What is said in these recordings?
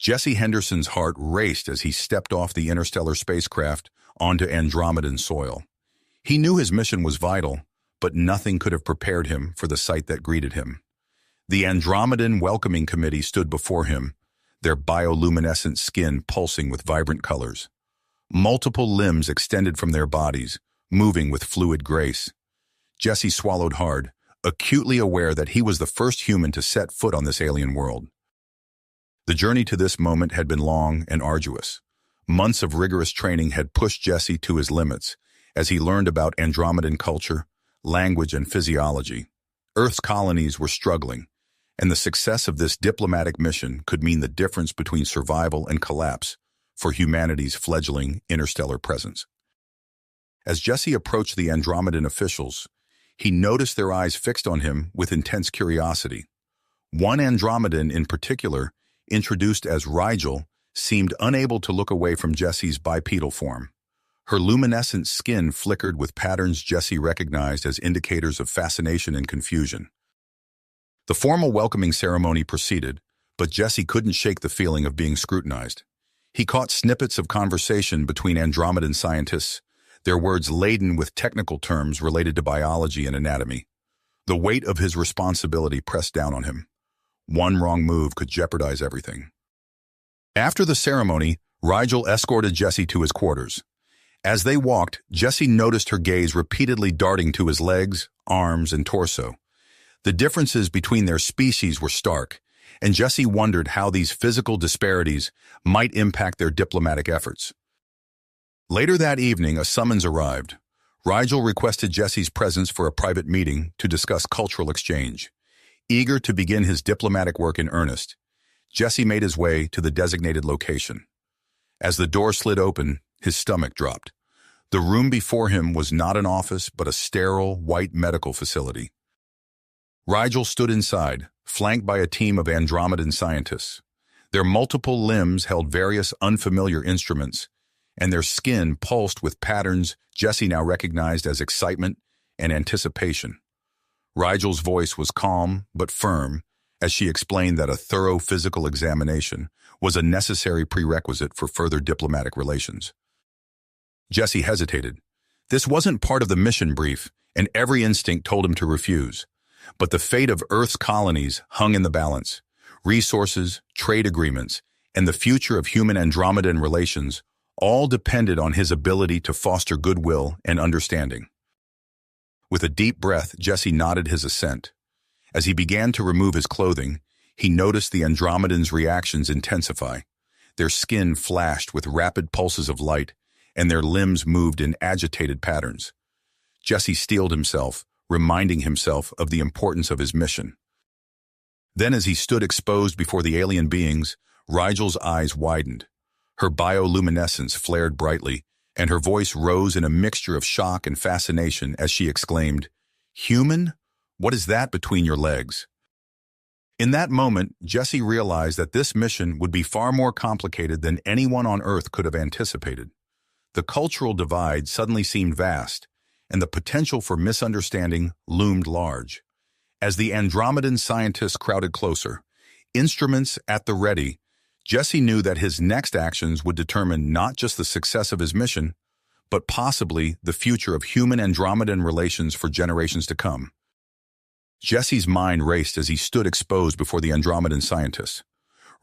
Jesse Henderson's heart raced as he stepped off the interstellar spacecraft onto Andromedan soil. He knew his mission was vital, but nothing could have prepared him for the sight that greeted him. The Andromedan Welcoming Committee stood before him, their bioluminescent skin pulsing with vibrant colors. Multiple limbs extended from their bodies, moving with fluid grace. Jesse swallowed hard, acutely aware that he was the first human to set foot on this alien world. The journey to this moment had been long and arduous. Months of rigorous training had pushed Jesse to his limits as he learned about Andromedan culture, language, and physiology. Earth's colonies were struggling, and the success of this diplomatic mission could mean the difference between survival and collapse for humanity's fledgling interstellar presence. As Jesse approached the Andromedan officials, he noticed their eyes fixed on him with intense curiosity. One Andromedan in particular, introduced as Rigel, seemed unable to look away from Jesse's bipedal form. Her luminescent skin flickered with patterns Jesse recognized as indicators of fascination and confusion. The formal welcoming ceremony proceeded, but Jesse couldn't shake the feeling of being scrutinized. He caught snippets of conversation between Andromedan scientists, their words laden with technical terms related to biology and anatomy. The weight of his responsibility pressed down on him. One wrong move could jeopardize everything. After the ceremony, Rigel escorted Jesse to his quarters. As they walked, Jesse noticed her gaze repeatedly darting to his legs, arms, and torso. The differences between their species were stark, and Jesse wondered how these physical disparities might impact their diplomatic efforts. Later that evening, a summons arrived. Rigel requested Jesse's presence for a private meeting to discuss cultural exchange. Eager to begin his diplomatic work in earnest, Jesse made his way to the designated location. As the door slid open, his stomach dropped. The room before him was not an office, but a sterile, white medical facility. Rigel stood inside, flanked by a team of Andromedan scientists. Their multiple limbs held various unfamiliar instruments, and their skin pulsed with patterns Jesse now recognized as excitement and anticipation. Rigel's voice was calm but firm as she explained that a thorough physical examination was a necessary prerequisite for further diplomatic relations. Jesse hesitated. This wasn't part of the mission brief, and every instinct told him to refuse. But the fate of Earth's colonies hung in the balance. Resources, trade agreements, and the future of human Andromedan relations all depended on his ability to foster goodwill and understanding. With a deep breath, Jesse nodded his assent. As he began to remove his clothing, he noticed the Andromedans' reactions intensify. Their skin flashed with rapid pulses of light, and their limbs moved in agitated patterns. Jesse steeled himself, reminding himself of the importance of his mission. Then, as he stood exposed before the alien beings, Rigel's eyes widened. Her bioluminescence flared brightly, and her voice rose in a mixture of shock and fascination as she exclaimed, "Human? What is that between your legs?" In that moment, Jesse realized that this mission would be far more complicated than anyone on Earth could have anticipated. The cultural divide suddenly seemed vast, and the potential for misunderstanding loomed large. As the Andromedan scientists crowded closer, instruments at the ready, Jesse knew that his next actions would determine not just the success of his mission, but possibly the future of human Andromedan relations for generations to come. Jesse's mind raced as he stood exposed before the Andromedan scientists.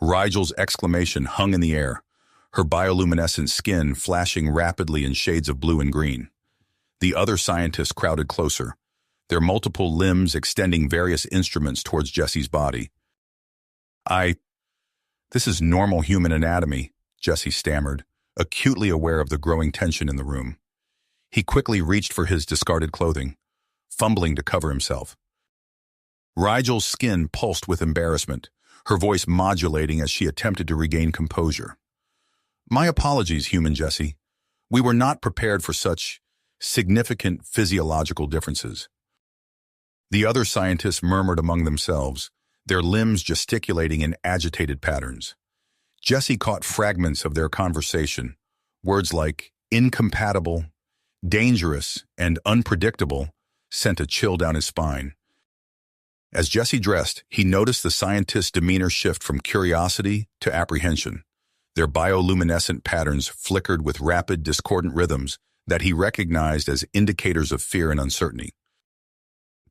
Rigel's exclamation hung in the air, her bioluminescent skin flashing rapidly in shades of blue and green. The other scientists crowded closer, their multiple limbs extending various instruments towards Jesse's body. This is normal human anatomy," Jesse stammered, acutely aware of the growing tension in the room. He quickly reached for his discarded clothing, fumbling to cover himself. Rigel's skin pulsed with embarrassment, her voice modulating as she attempted to regain composure. "My apologies, human Jesse. We were not prepared for such significant physiological differences." The other scientists murmured among themselves, their limbs gesticulating in agitated patterns. Jesse caught fragments of their conversation, words like incompatible, dangerous, and unpredictable sent a chill down his spine. As Jesse dressed, he noticed the scientist's demeanor shift from curiosity to apprehension. Their bioluminescent patterns flickered with rapid, discordant rhythms that he recognized as indicators of fear and uncertainty.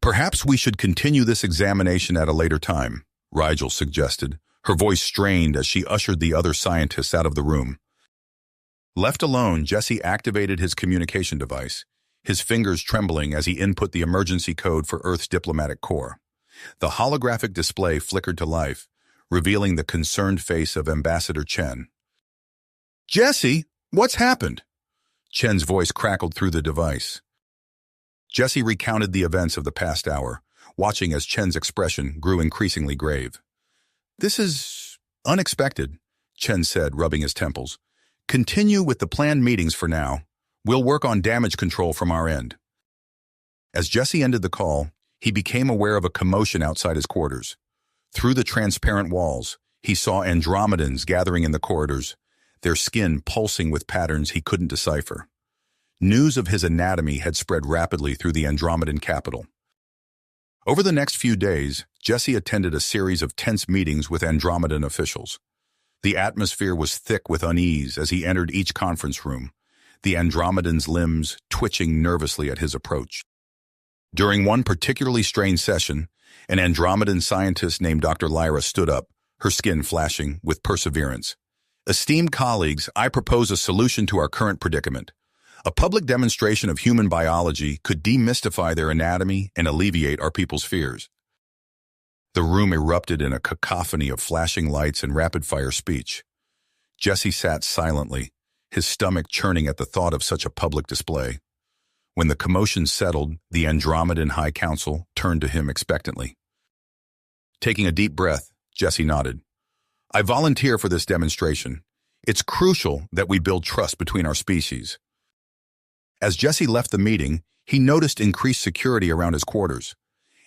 "Perhaps we should continue this examination at a later time," Rigel suggested, her voice strained as she ushered the other scientists out of the room. Left alone, Jesse activated his communication device, his fingers trembling as he input the emergency code for Earth's diplomatic corps. The holographic display flickered to life, revealing the concerned face of Ambassador Chen. "Jesse, what's happened?" Chen's voice crackled through the device. Jesse recounted the events of the past hour, watching as Chen's expression grew increasingly grave. "This is unexpected," Chen said, rubbing his temples. "Continue with the planned meetings for now. We'll work on damage control from our end." As Jesse ended the call, he became aware of a commotion outside his quarters. Through the transparent walls, he saw Andromedans gathering in the corridors, their skin pulsing with patterns he couldn't decipher. News of his anatomy had spread rapidly through the Andromedan capital. Over the next few days, Jesse attended a series of tense meetings with Andromedan officials. The atmosphere was thick with unease as he entered each conference room, the Andromedan's limbs twitching nervously at his approach. During one particularly strange session, an Andromedan scientist named Dr. Lyra stood up, her skin flashing with perseverance. "Esteemed colleagues, I propose a solution to our current predicament. A public demonstration of human biology could demystify their anatomy and alleviate our people's fears." The room erupted in a cacophony of flashing lights and rapid-fire speech. Jesse sat silently, his stomach churning at the thought of such a public display. When the commotion settled, the Andromedan High Council turned to him expectantly. Taking a deep breath, Jesse nodded. "I volunteer for this demonstration. It's crucial that we build trust between our species." As Jesse left the meeting, he noticed increased security around his quarters.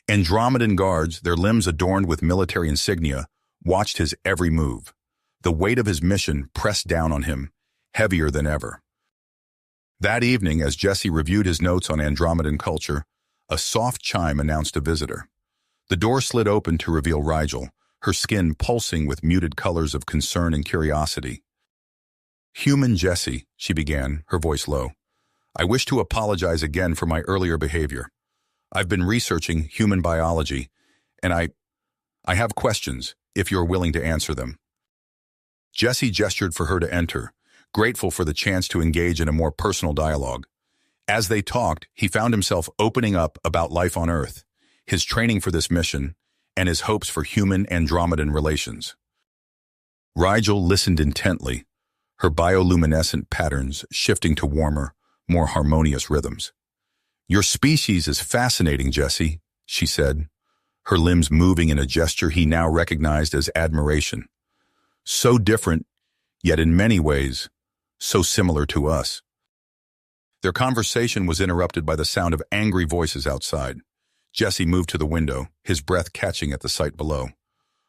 Andromedan guards, their limbs adorned with military insignia, watched his every move. The weight of his mission pressed down on him, heavier than ever. That evening, as Jesse reviewed his notes on Andromedan culture, a soft chime announced a visitor. The door slid open to reveal Rigel, her skin pulsing with muted colors of concern and curiosity. "Human Jesse," she began, her voice low. "I wish to apologize again for my earlier behavior. I've been researching human biology, and I have questions, if you're willing to answer them." Jesse gestured for her to enter, grateful for the chance to engage in a more personal dialogue. As they talked, he found himself opening up about life on Earth, his training for this mission, and his hopes for human-Andromedan relations. Rigel listened intently, her bioluminescent patterns shifting to warmer, more harmonious rhythms. "Your species is fascinating, Jesse," she said, her limbs moving in a gesture he now recognized as admiration. "So different, yet in many ways, so similar to us." Their conversation was interrupted by the sound of angry voices outside. Jesse moved to the window, his breath catching at the sight below.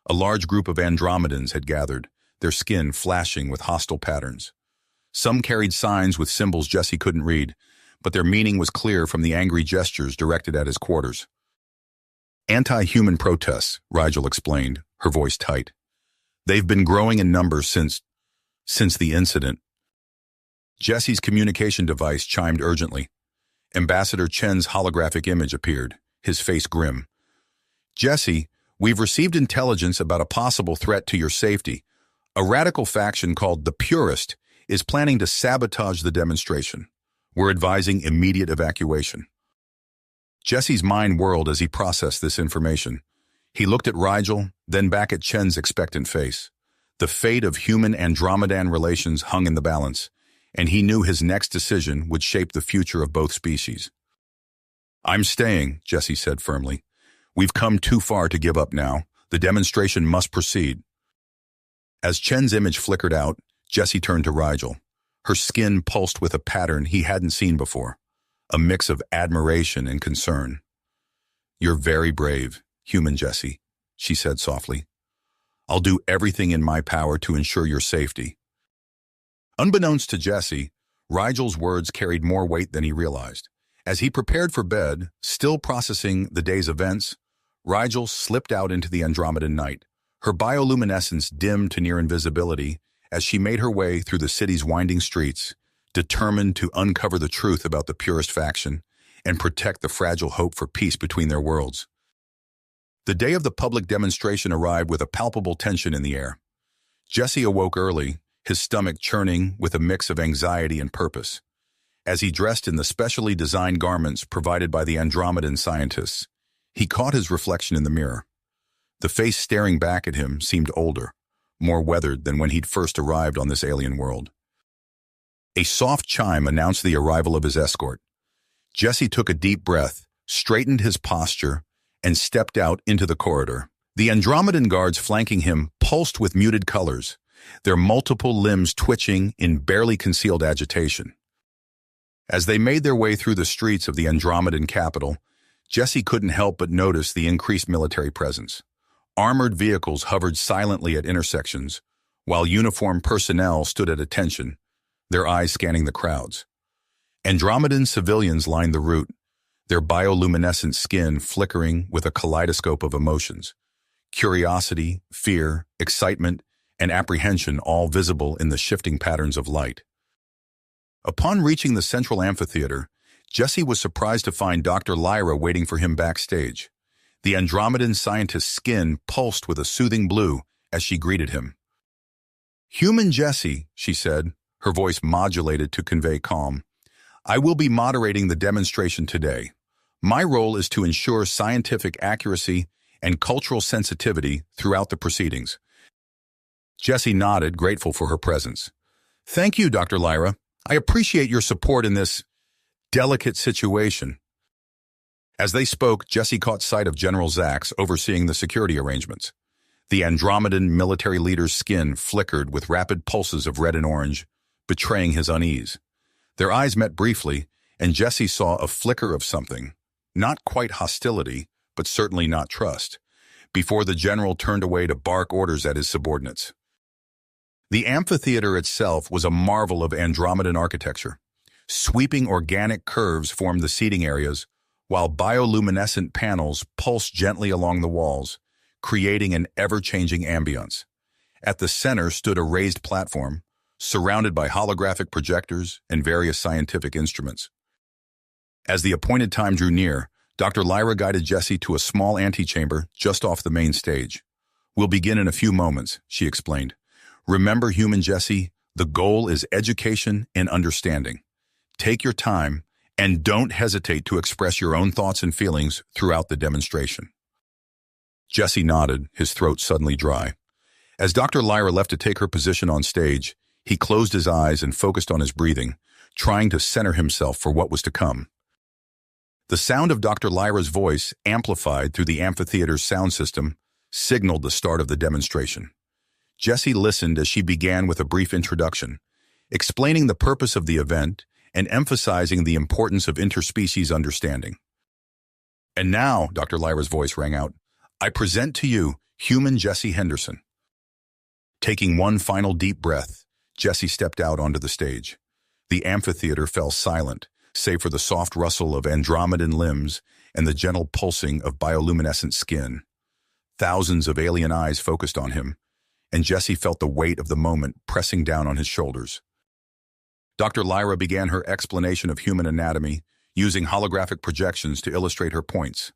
A large group of Andromedans had gathered, their skin flashing with hostile patterns. Some carried signs with symbols Jesse couldn't read, but their meaning was clear from the angry gestures directed at his quarters. "Anti-human protests," Rigel explained, her voice tight. "They've been growing in numbers since the incident." Jesse's communication device chimed urgently. Ambassador Chen's holographic image appeared, his face grim. "Jesse, we've received intelligence about a possible threat to your safety. A radical faction called the Purist is planning to sabotage the demonstration. We're advising immediate evacuation." Jesse's mind whirled as he processed this information. He looked at Rigel, then back at Chen's expectant face. The fate of human-Andromedan relations hung in the balance, and he knew his next decision would shape the future of both species. "I'm staying," Jesse said firmly. "We've come too far to give up now. The demonstration must proceed." As Chen's image flickered out, Jesse turned to Rigel. Her skin pulsed with a pattern he hadn't seen before, a mix of admiration and concern. "You're very brave, human Jesse," she said softly. "I'll do everything in my power to ensure your safety." Unbeknownst to Jesse, Rigel's words carried more weight than he realized. As he prepared for bed, still processing the day's events, Rigel slipped out into the Andromedan night, her bioluminescence dimmed to near invisibility as she made her way through the city's winding streets, determined to uncover the truth about the purist faction and protect the fragile hope for peace between their worlds. The day of the public demonstration arrived with a palpable tension in the air. Jesse awoke early, his stomach churning with a mix of anxiety and purpose. As he dressed in the specially designed garments provided by the Andromedan scientists, he caught his reflection in the mirror. The face staring back at him seemed older, more weathered than when he'd first arrived on this alien world. A soft chime announced the arrival of his escort. Jesse took a deep breath, straightened his posture, and stepped out into the corridor. The Andromedan guards flanking him pulsed with muted colors, their multiple limbs twitching in barely concealed agitation. As they made their way through the streets of the Andromedan capital, Jesse couldn't help but notice the increased military presence. Armored vehicles hovered silently at intersections, while uniformed personnel stood at attention, their eyes scanning the crowds. Andromedan civilians lined the route, their bioluminescent skin flickering with a kaleidoscope of emotions. Curiosity, fear, excitement, and apprehension all visible in the shifting patterns of light. Upon reaching the central amphitheater, Jesse was surprised to find Dr. Lyra waiting for him backstage. The Andromedan scientist's skin pulsed with a soothing blue as she greeted him. "Human Jesse," she said, her voice modulated to convey calm. "I will be moderating the demonstration today. My role is to ensure scientific accuracy and cultural sensitivity throughout the proceedings." Jesse nodded, grateful for her presence. "Thank you, Dr. Lyra. I appreciate your support in this delicate situation." As they spoke, Jesse caught sight of General Zax overseeing the security arrangements. The Andromedan military leader's skin flickered with rapid pulses of red and orange, betraying his unease. Their eyes met briefly, and Jesse saw a flicker of something, not quite hostility, but certainly not trust, before the general turned away to bark orders at his subordinates. The amphitheater itself was a marvel of Andromedan architecture. Sweeping organic curves formed the seating areas, while bioluminescent panels pulsed gently along the walls, creating an ever-changing ambience. At the center stood a raised platform, surrounded by holographic projectors and various scientific instruments. As the appointed time drew near, Dr. Lyra guided Jesse to a small antechamber just off the main stage. "We'll begin in a few moments," she explained. "Remember, human Jesse, the goal is education and understanding. Take your time, and don't hesitate to express your own thoughts and feelings throughout the demonstration." Jesse nodded, his throat suddenly dry. As Dr. Lyra left to take her position on stage, he closed his eyes and focused on his breathing, trying to center himself for what was to come. The sound of Dr. Lyra's voice, amplified through the amphitheater's sound system, signaled the start of the demonstration. Jesse listened as she began with a brief introduction, explaining the purpose of the event and emphasizing the importance of interspecies understanding. "And now," Dr. Lyra's voice rang out, "I present to you human Jesse Henderson." Taking one final deep breath, Jesse stepped out onto the stage. The amphitheater fell silent, save for the soft rustle of Andromedan limbs and the gentle pulsing of bioluminescent skin. Thousands of alien eyes focused on him, and Jesse felt the weight of the moment pressing down on his shoulders. Dr. Lyra began her explanation of human anatomy, using holographic projections to illustrate her points.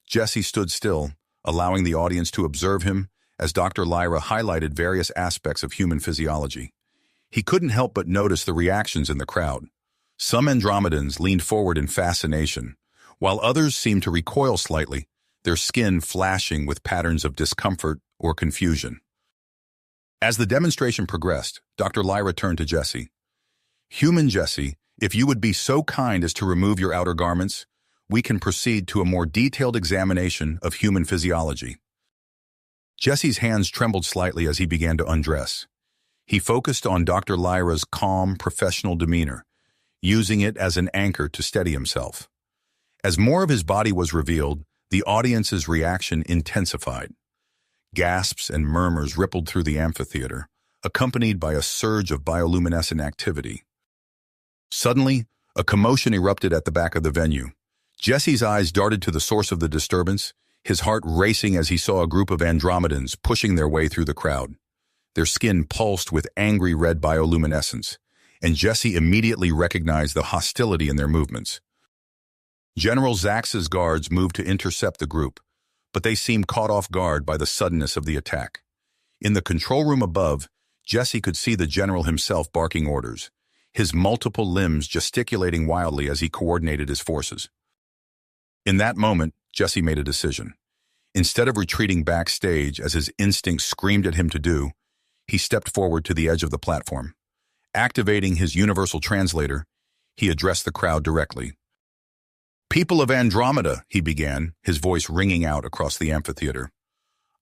Jesse stood still, allowing the audience to observe him as Dr. Lyra highlighted various aspects of human physiology. He couldn't help but notice the reactions in the crowd. Some Andromedans leaned forward in fascination, while others seemed to recoil slightly, their skin flashing with patterns of discomfort or confusion. As the demonstration progressed, Dr. Lyra turned to Jesse. "Human Jesse, if you would be so kind as to remove your outer garments, we can proceed to a more detailed examination of human physiology." Jesse's hands trembled slightly as he began to undress. He focused on Dr. Lyra's calm, professional demeanor, using it as an anchor to steady himself. As more of his body was revealed, the audience's reaction intensified. Gasps and murmurs rippled through the amphitheater, accompanied by a surge of bioluminescent activity. Suddenly, a commotion erupted at the back of the venue. Jesse's eyes darted to the source of the disturbance, his heart racing as he saw a group of Andromedans pushing their way through the crowd. Their skin pulsed with angry red bioluminescence, and Jesse immediately recognized the hostility in their movements. General Zax's guards moved to intercept the group, but they seemed caught off guard by the suddenness of the attack. In the control room above, Jesse could see the general himself barking orders, his multiple limbs gesticulating wildly as he coordinated his forces. In that moment, Jesse made a decision. Instead of retreating backstage as his instincts screamed at him to do, he stepped forward to the edge of the platform. Activating his universal translator, he addressed the crowd directly. "People of Andromeda," he began, his voice ringing out across the amphitheater.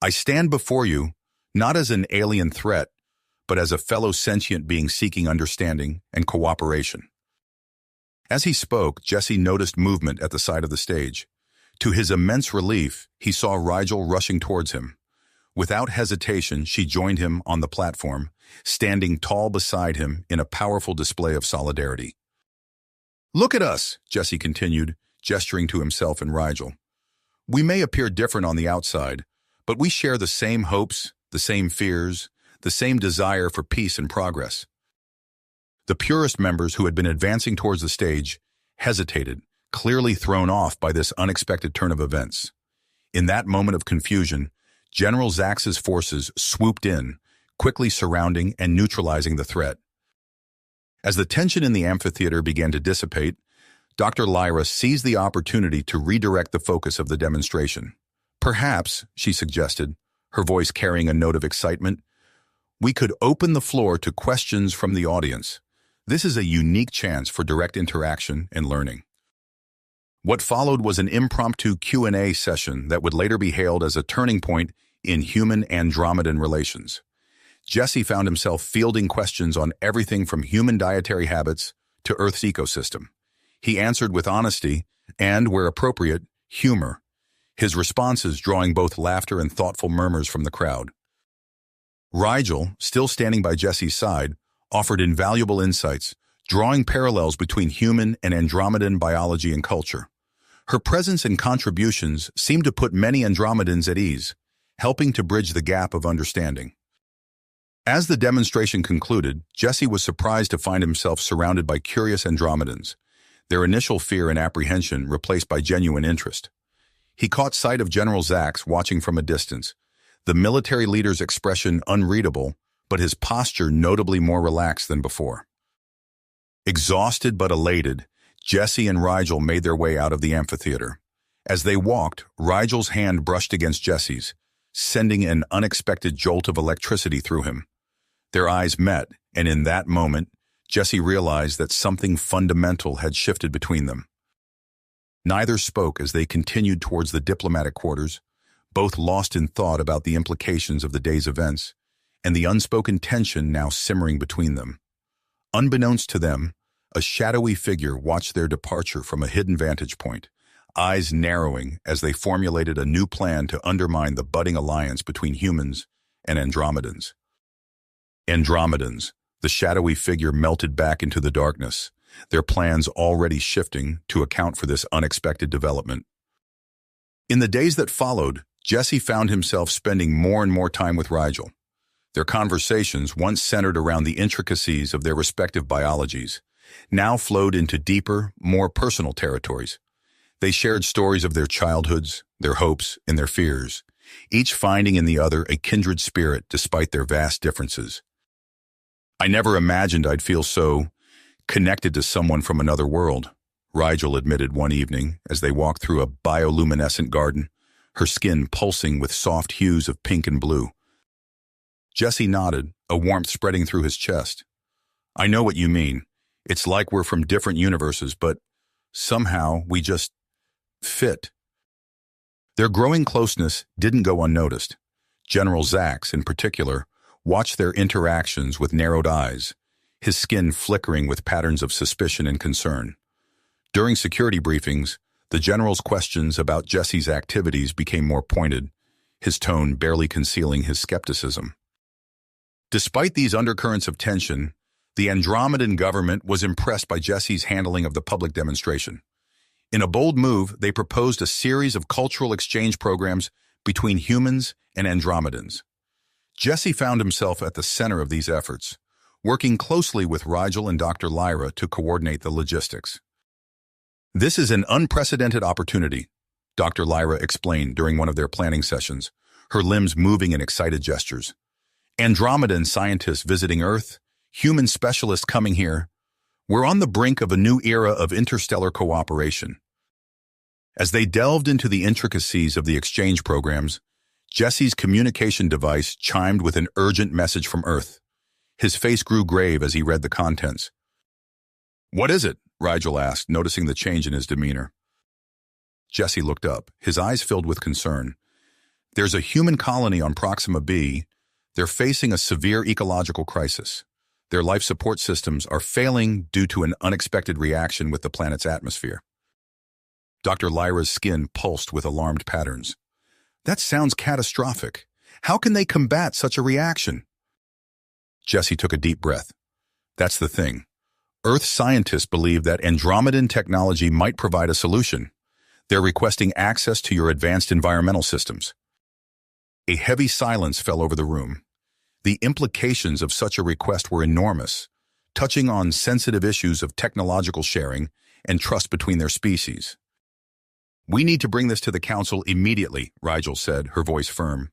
"I stand before you, not as an alien threat, but as a fellow sentient being seeking understanding and cooperation." As he spoke, Jesse noticed movement at the side of the stage. To his immense relief, he saw Rigel rushing towards him. Without hesitation, she joined him on the platform, standing tall beside him in a powerful display of solidarity. "Look at us," Jesse continued, gesturing to himself and Rigel. "We may appear different on the outside, but we share the same hopes, the same fears, the same desire for peace and progress." The purest members who had been advancing towards the stage hesitated, clearly thrown off by this unexpected turn of events. In that moment of confusion, General Zax's forces swooped in, quickly surrounding and neutralizing the threat. As the tension in the amphitheater began to dissipate, Dr. Lyra seized the opportunity to redirect the focus of the demonstration. "Perhaps," she suggested, her voice carrying a note of excitement, "we could open the floor to questions from the audience. This is a unique chance for direct interaction and learning." What followed was an impromptu Q&A session that would later be hailed as a turning point in human-Andromedan relations. Jesse found himself fielding questions on everything from human dietary habits to Earth's ecosystem. He answered with honesty and, where appropriate, humor, his responses drawing both laughter and thoughtful murmurs from the crowd. Rigel, still standing by Jesse's side, offered invaluable insights, drawing parallels between human and Andromedan biology and culture. Her presence and contributions seemed to put many Andromedans at ease, helping to bridge the gap of understanding. As the demonstration concluded, Jesse was surprised to find himself surrounded by curious Andromedans, their initial fear and apprehension replaced by genuine interest. He caught sight of General Zax watching from a distance, the military leader's expression unreadable, but his posture notably more relaxed than before. Exhausted but elated, Jesse and Rigel made their way out of the amphitheater. As they walked, Rigel's hand brushed against Jesse's, sending an unexpected jolt of electricity through him. Their eyes met, and in that moment, Jesse realized that something fundamental had shifted between them. Neither spoke as they continued towards the diplomatic quarters, both lost in thought about the implications of the day's events, and the unspoken tension now simmering between them. Unbeknownst to them, a shadowy figure watched their departure from a hidden vantage point, eyes narrowing as they formulated a new plan to undermine the budding alliance between humans and Andromedans. Andromedans, the shadowy figure melted back into the darkness, their plans already shifting to account for this unexpected development. In the days that followed, Jesse found himself spending more and more time with Rigel. Their conversations, once centered around the intricacies of their respective biologies, now flowed into deeper, more personal territories. They shared stories of their childhoods, their hopes, and their fears, each finding in the other a kindred spirit despite their vast differences. "I never imagined I'd feel so connected to someone from another world," Rigel admitted one evening as they walked through a bioluminescent garden, her skin pulsing with soft hues of pink and blue. Jesse nodded, a warmth spreading through his chest. "I know what you mean. It's like we're from different universes, but somehow we just fit." Their growing closeness didn't go unnoticed. General Zax, in particular, watched their interactions with narrowed eyes, his skin flickering with patterns of suspicion and concern. During security briefings, the general's questions about Jesse's activities became more pointed, his tone barely concealing his skepticism. Despite these undercurrents of tension, the Andromedan government was impressed by Jesse's handling of the public demonstration. In a bold move, they proposed a series of cultural exchange programs between humans and Andromedans. Jesse found himself at the center of these efforts, working closely with Rigel and Dr. Lyra to coordinate the logistics. "This is an unprecedented opportunity," Dr. Lyra explained during one of their planning sessions, her limbs moving in excited gestures. "Andromedan scientists visiting Earth, human specialists coming here. We're on the brink of a new era of interstellar cooperation." As they delved into the intricacies of the exchange programs, Jesse's communication device chimed with an urgent message from Earth. His face grew grave as he read the contents. "What is it?" Rigel asked, noticing the change in his demeanor. Jesse looked up, his eyes filled with concern. "There's a human colony on Proxima b. They're facing a severe ecological crisis. Their life support systems are failing due to an unexpected reaction with the planet's atmosphere." Dr. Lyra's skin pulsed with alarmed patterns. "That sounds catastrophic. How can they combat such a reaction?" Jesse took a deep breath. "That's the thing. Earth scientists believe that Andromedan technology might provide a solution. They're requesting access to your advanced environmental systems." A heavy silence fell over the room. The implications of such a request were enormous, touching on sensitive issues of technological sharing and trust between their species. "We need to bring this to the Council immediately," Rigel said, her voice firm.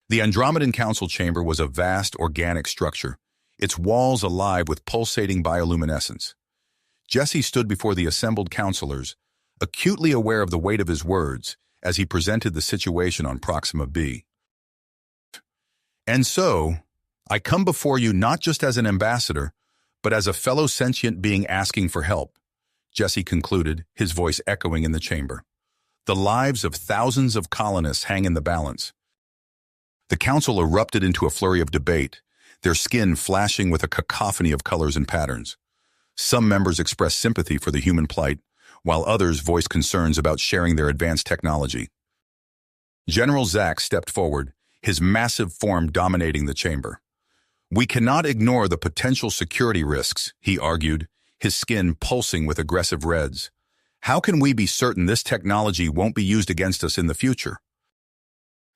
The Andromedan Council chamber was a vast organic structure, its walls alive with pulsating bioluminescence. Jesse stood before the assembled councilors, acutely aware of the weight of his words as he presented the situation on Proxima b. "And so, I come before you not just as an ambassador, but as a fellow sentient being asking for help," Jesse concluded, his voice echoing in the chamber. "The lives of thousands of colonists hang in the balance." The council erupted into a flurry of debate, their skin flashing with a cacophony of colors and patterns. Some members expressed sympathy for the human plight, while others voiced concerns about sharing their advanced technology. General Zack stepped forward, his massive form dominating the chamber. "We cannot ignore the potential security risks," he argued, his skin pulsing with aggressive reds. "How can we be certain this technology won't be used against us in the future?"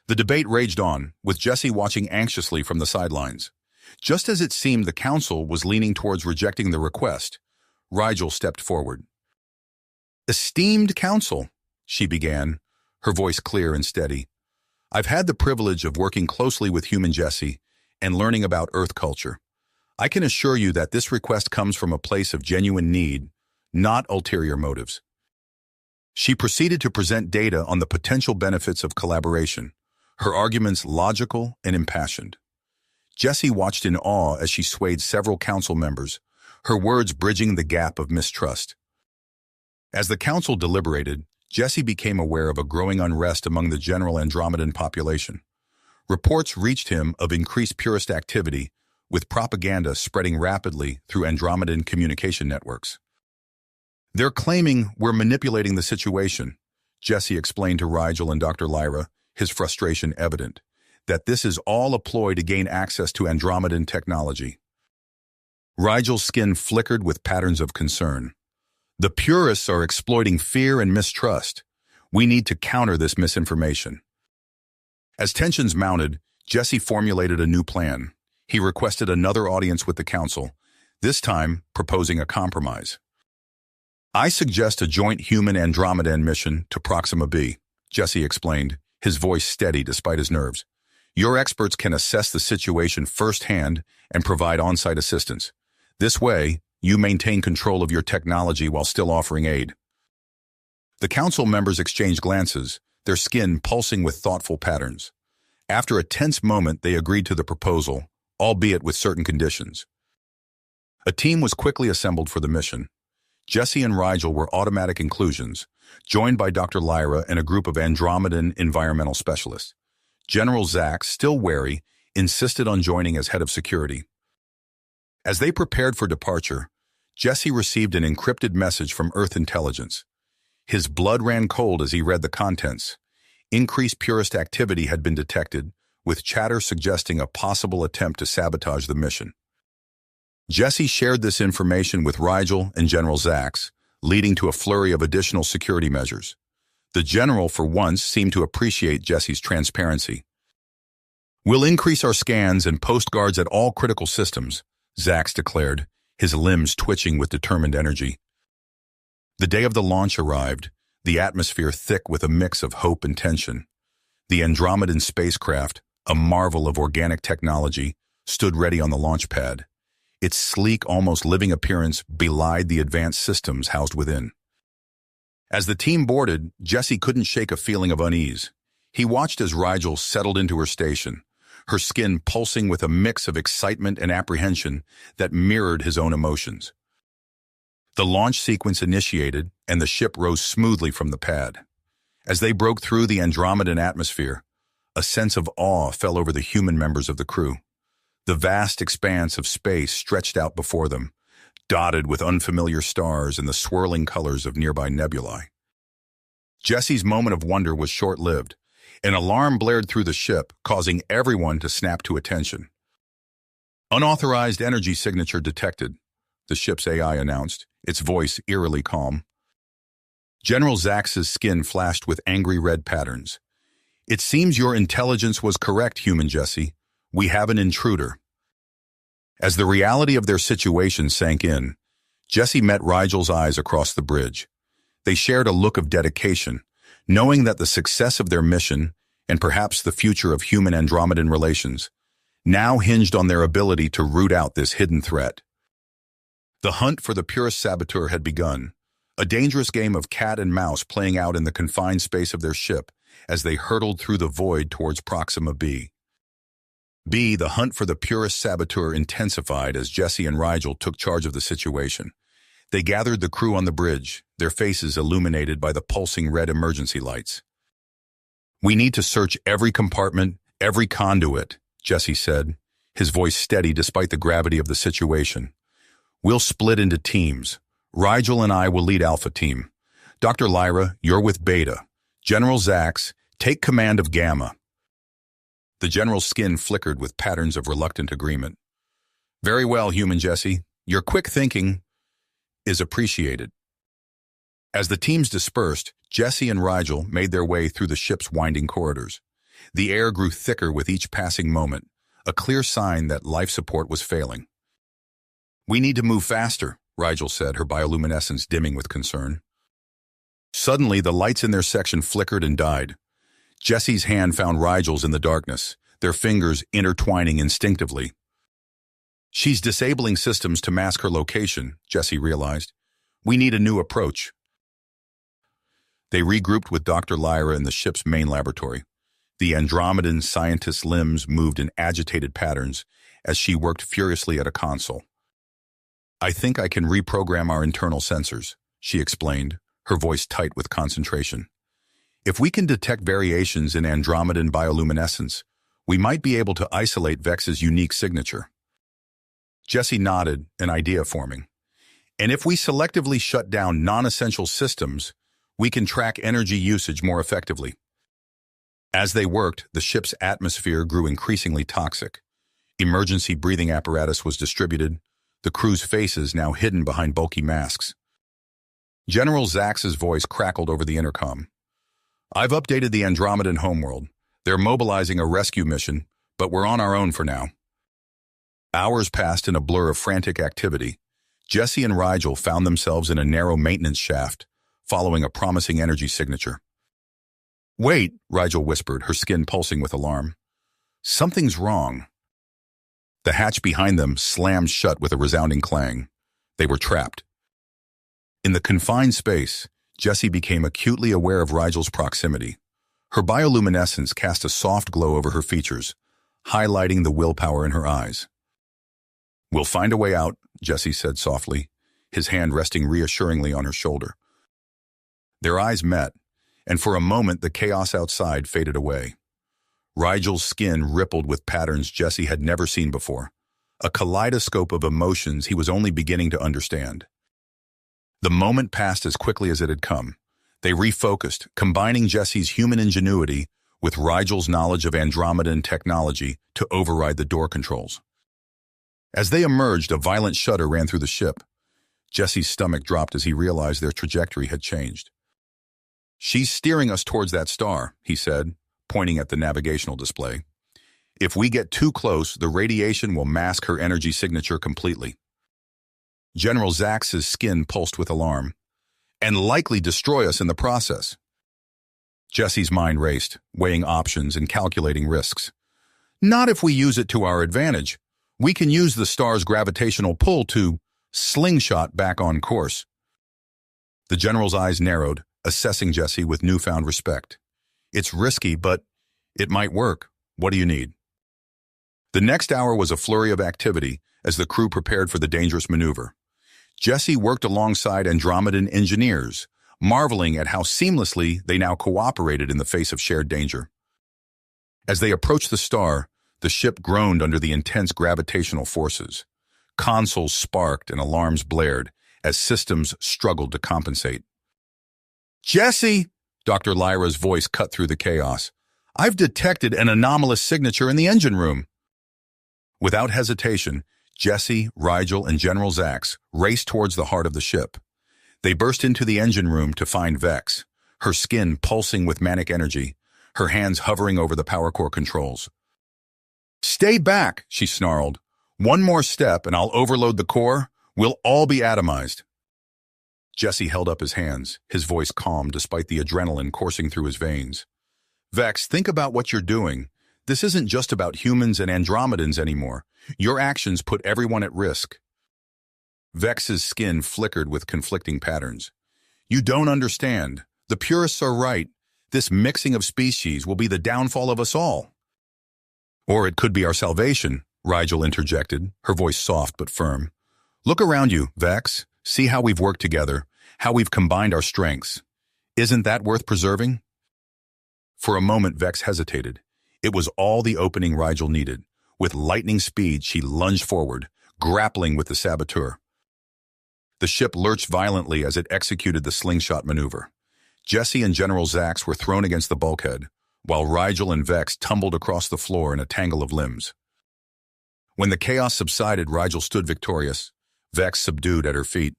The debate raged on, with Jesse watching anxiously from the sidelines. Just as it seemed the council was leaning towards rejecting the request, Rigel stepped forward. "Esteemed council," she began, her voice clear and steady. "I've had the privilege of working closely with human Jesse and learning about Earth culture. I can assure you that this request comes from a place of genuine need, not ulterior motives." She proceeded to present data on the potential benefits of collaboration, her arguments logical and impassioned. Jesse watched in awe as she swayed several council members, her words bridging the gap of mistrust. As the council deliberated, Jesse became aware of a growing unrest among the general Andromedan population. Reports reached him of increased purist activity, with propaganda spreading rapidly through Andromedan communication networks. "They're claiming we're manipulating the situation," Jesse explained to Rigel and Dr. Lyra, his frustration evident, "that this is all a ploy to gain access to Andromedan technology." Rigel's skin flickered with patterns of concern. "The purists are exploiting fear and mistrust. We need to counter this misinformation." As tensions mounted, Jesse formulated a new plan. He requested another audience with the council, this time proposing a compromise. "I suggest a joint human Andromedan mission to Proxima b," Jesse explained, his voice steady despite his nerves. "Your experts can assess the situation firsthand and provide on-site assistance. This way, you maintain control of your technology while still offering aid." The council members exchanged glances, their skin pulsing with thoughtful patterns. After a tense moment, they agreed to the proposal, albeit with certain conditions. A team was quickly assembled for the mission. Jesse and Rigel were automatic inclusions, joined by Dr. Lyra and a group of Andromedan environmental specialists. General Zack, still wary, insisted on joining as head of security. As they prepared for departure, Jesse received an encrypted message from Earth intelligence. His blood ran cold as he read the contents. Increased purist activity had been detected, with chatter suggesting a possible attempt to sabotage the mission. Jesse shared this information with Rigel and General Zack, leading to a flurry of additional security measures. The general, for once, seemed to appreciate Jesse's transparency. "We'll increase our scans and post guards at all critical systems," Zax declared, his limbs twitching with determined energy. The day of the launch arrived, the atmosphere thick with a mix of hope and tension. The Andromedan spacecraft, a marvel of organic technology, stood ready on the launch pad. Its sleek, almost living appearance belied the advanced systems housed within. As the team boarded, Jesse couldn't shake a feeling of unease. He watched as Rigel settled into her station, her skin pulsing with a mix of excitement and apprehension that mirrored his own emotions. The launch sequence initiated, and the ship rose smoothly from the pad. As they broke through the Andromedan atmosphere, a sense of awe fell over the human members of the crew. The vast expanse of space stretched out before them, dotted with unfamiliar stars and the swirling colors of nearby nebulae. Jesse's moment of wonder was short-lived. An alarm blared through the ship, causing everyone to snap to attention. "Unauthorized energy signature detected," the ship's AI announced, its voice eerily calm. General Zax's skin flashed with angry red patterns. "It seems your intelligence was correct, human Jesse. We have an intruder." As the reality of their situation sank in, Jesse met Rigel's eyes across the bridge. They shared a look of dedication, knowing that the success of their mission, and perhaps the future of human-Andromedan relations, now hinged on their ability to root out this hidden threat. The hunt for the purest saboteur had begun, a dangerous game of cat and mouse playing out in the confined space of their ship as they hurtled through the void towards Proxima B. The hunt for the purest saboteur intensified as Jesse and Rigel took charge of the situation. They gathered the crew on the bridge, their faces illuminated by the pulsing red emergency lights. "We need to search every compartment, every conduit," Jesse said, his voice steady despite the gravity of the situation. "We'll split into teams. Rigel and I will lead Alpha Team. Dr. Lyra, you're with Beta. General Zax, take command of Gamma." The general's skin flickered with patterns of reluctant agreement. "Very well, human Jesse. Your quick thinking is appreciated." As the teams dispersed, Jesse and Rigel made their way through the ship's winding corridors. The air grew thicker with each passing moment, a clear sign that life support was failing. "We need to move faster," Rigel said, her bioluminescence dimming with concern. Suddenly, the lights in their section flickered and died. Jesse's hand found Rigel's in the darkness, their fingers intertwining instinctively. "She's disabling systems to mask her location," Jesse realized. "We need a new approach." They regrouped with Dr. Lyra in the ship's main laboratory. The Andromedan scientist's limbs moved in agitated patterns as she worked furiously at a console. "I think I can reprogram our internal sensors," she explained, her voice tight with concentration. "If we can detect variations in Andromedan bioluminescence, we might be able to isolate Vex's unique signature." Jesse nodded, an idea forming. "And if we selectively shut down non-essential systems, we can track energy usage more effectively." As they worked, the ship's atmosphere grew increasingly toxic. Emergency breathing apparatus was distributed, the crew's faces now hidden behind bulky masks. General Zax's voice crackled over the intercom. "I've updated the Andromedan homeworld. They're mobilizing a rescue mission, but we're on our own for now." Hours passed in a blur of frantic activity. Jesse and Rigel found themselves in a narrow maintenance shaft, following a promising energy signature. "Wait," Rigel whispered, her skin pulsing with alarm. "Something's wrong." The hatch behind them slammed shut with a resounding clang. They were trapped. In the confined space, Jesse became acutely aware of Rigel's proximity. Her bioluminescence cast a soft glow over her features, highlighting the willpower in her eyes. "We'll find a way out," Jesse said softly, his hand resting reassuringly on her shoulder. Their eyes met, and for a moment the chaos outside faded away. Rigel's skin rippled with patterns Jesse had never seen before, a kaleidoscope of emotions he was only beginning to understand. The moment passed as quickly as it had come. They refocused, combining Jesse's human ingenuity with Rigel's knowledge of Andromedan technology to override the door controls. As they emerged, a violent shudder ran through the ship. Jesse's stomach dropped as he realized their trajectory had changed. "She's steering us towards that star," he said, pointing at the navigational display. "If we get too close, the radiation will mask her energy signature completely." General Zax's skin pulsed with alarm, "and likely destroy us in the process." Jesse's mind raced, weighing options and calculating risks. "Not if we use it to our advantage. We can use the star's gravitational pull to slingshot back on course." The general's eyes narrowed, assessing Jesse with newfound respect. "It's risky, but it might work. What do you need?" The next hour was a flurry of activity as the crew prepared for the dangerous maneuver. Jesse worked alongside Andromedan engineers, marveling at how seamlessly they now cooperated in the face of shared danger. As they approached the star, the ship groaned under the intense gravitational forces. Consoles sparked and alarms blared as systems struggled to compensate. "Jesse!" Dr. Lyra's voice cut through the chaos. "I've detected an anomalous signature in the engine room." Without hesitation, Jesse, Rigel, and General Zax raced towards the heart of the ship. They burst into the engine room to find Vex, her skin pulsing with manic energy, her hands hovering over the power core controls. "Stay back," she snarled. "One more step and I'll overload the core. We'll all be atomized." Jesse held up his hands, his voice calm despite the adrenaline coursing through his veins. "Vex, think about what you're doing. This isn't just about humans and Andromedans anymore. Your actions put everyone at risk." Vex's skin flickered with conflicting patterns. "You don't understand. The purists are right. This mixing of species will be the downfall of us all." "Or it could be our salvation," Rigel interjected, her voice soft but firm. "Look around you, Vex. See how we've worked together, how we've combined our strengths. Isn't that worth preserving?" For a moment, Vex hesitated. It was all the opening Rigel needed. With lightning speed, she lunged forward, grappling with the saboteur. The ship lurched violently as it executed the slingshot maneuver. Jesse and General Zax were thrown against the bulkhead, while Rigel and Vex tumbled across the floor in a tangle of limbs. When the chaos subsided, Rigel stood victorious, Vex subdued at her feet.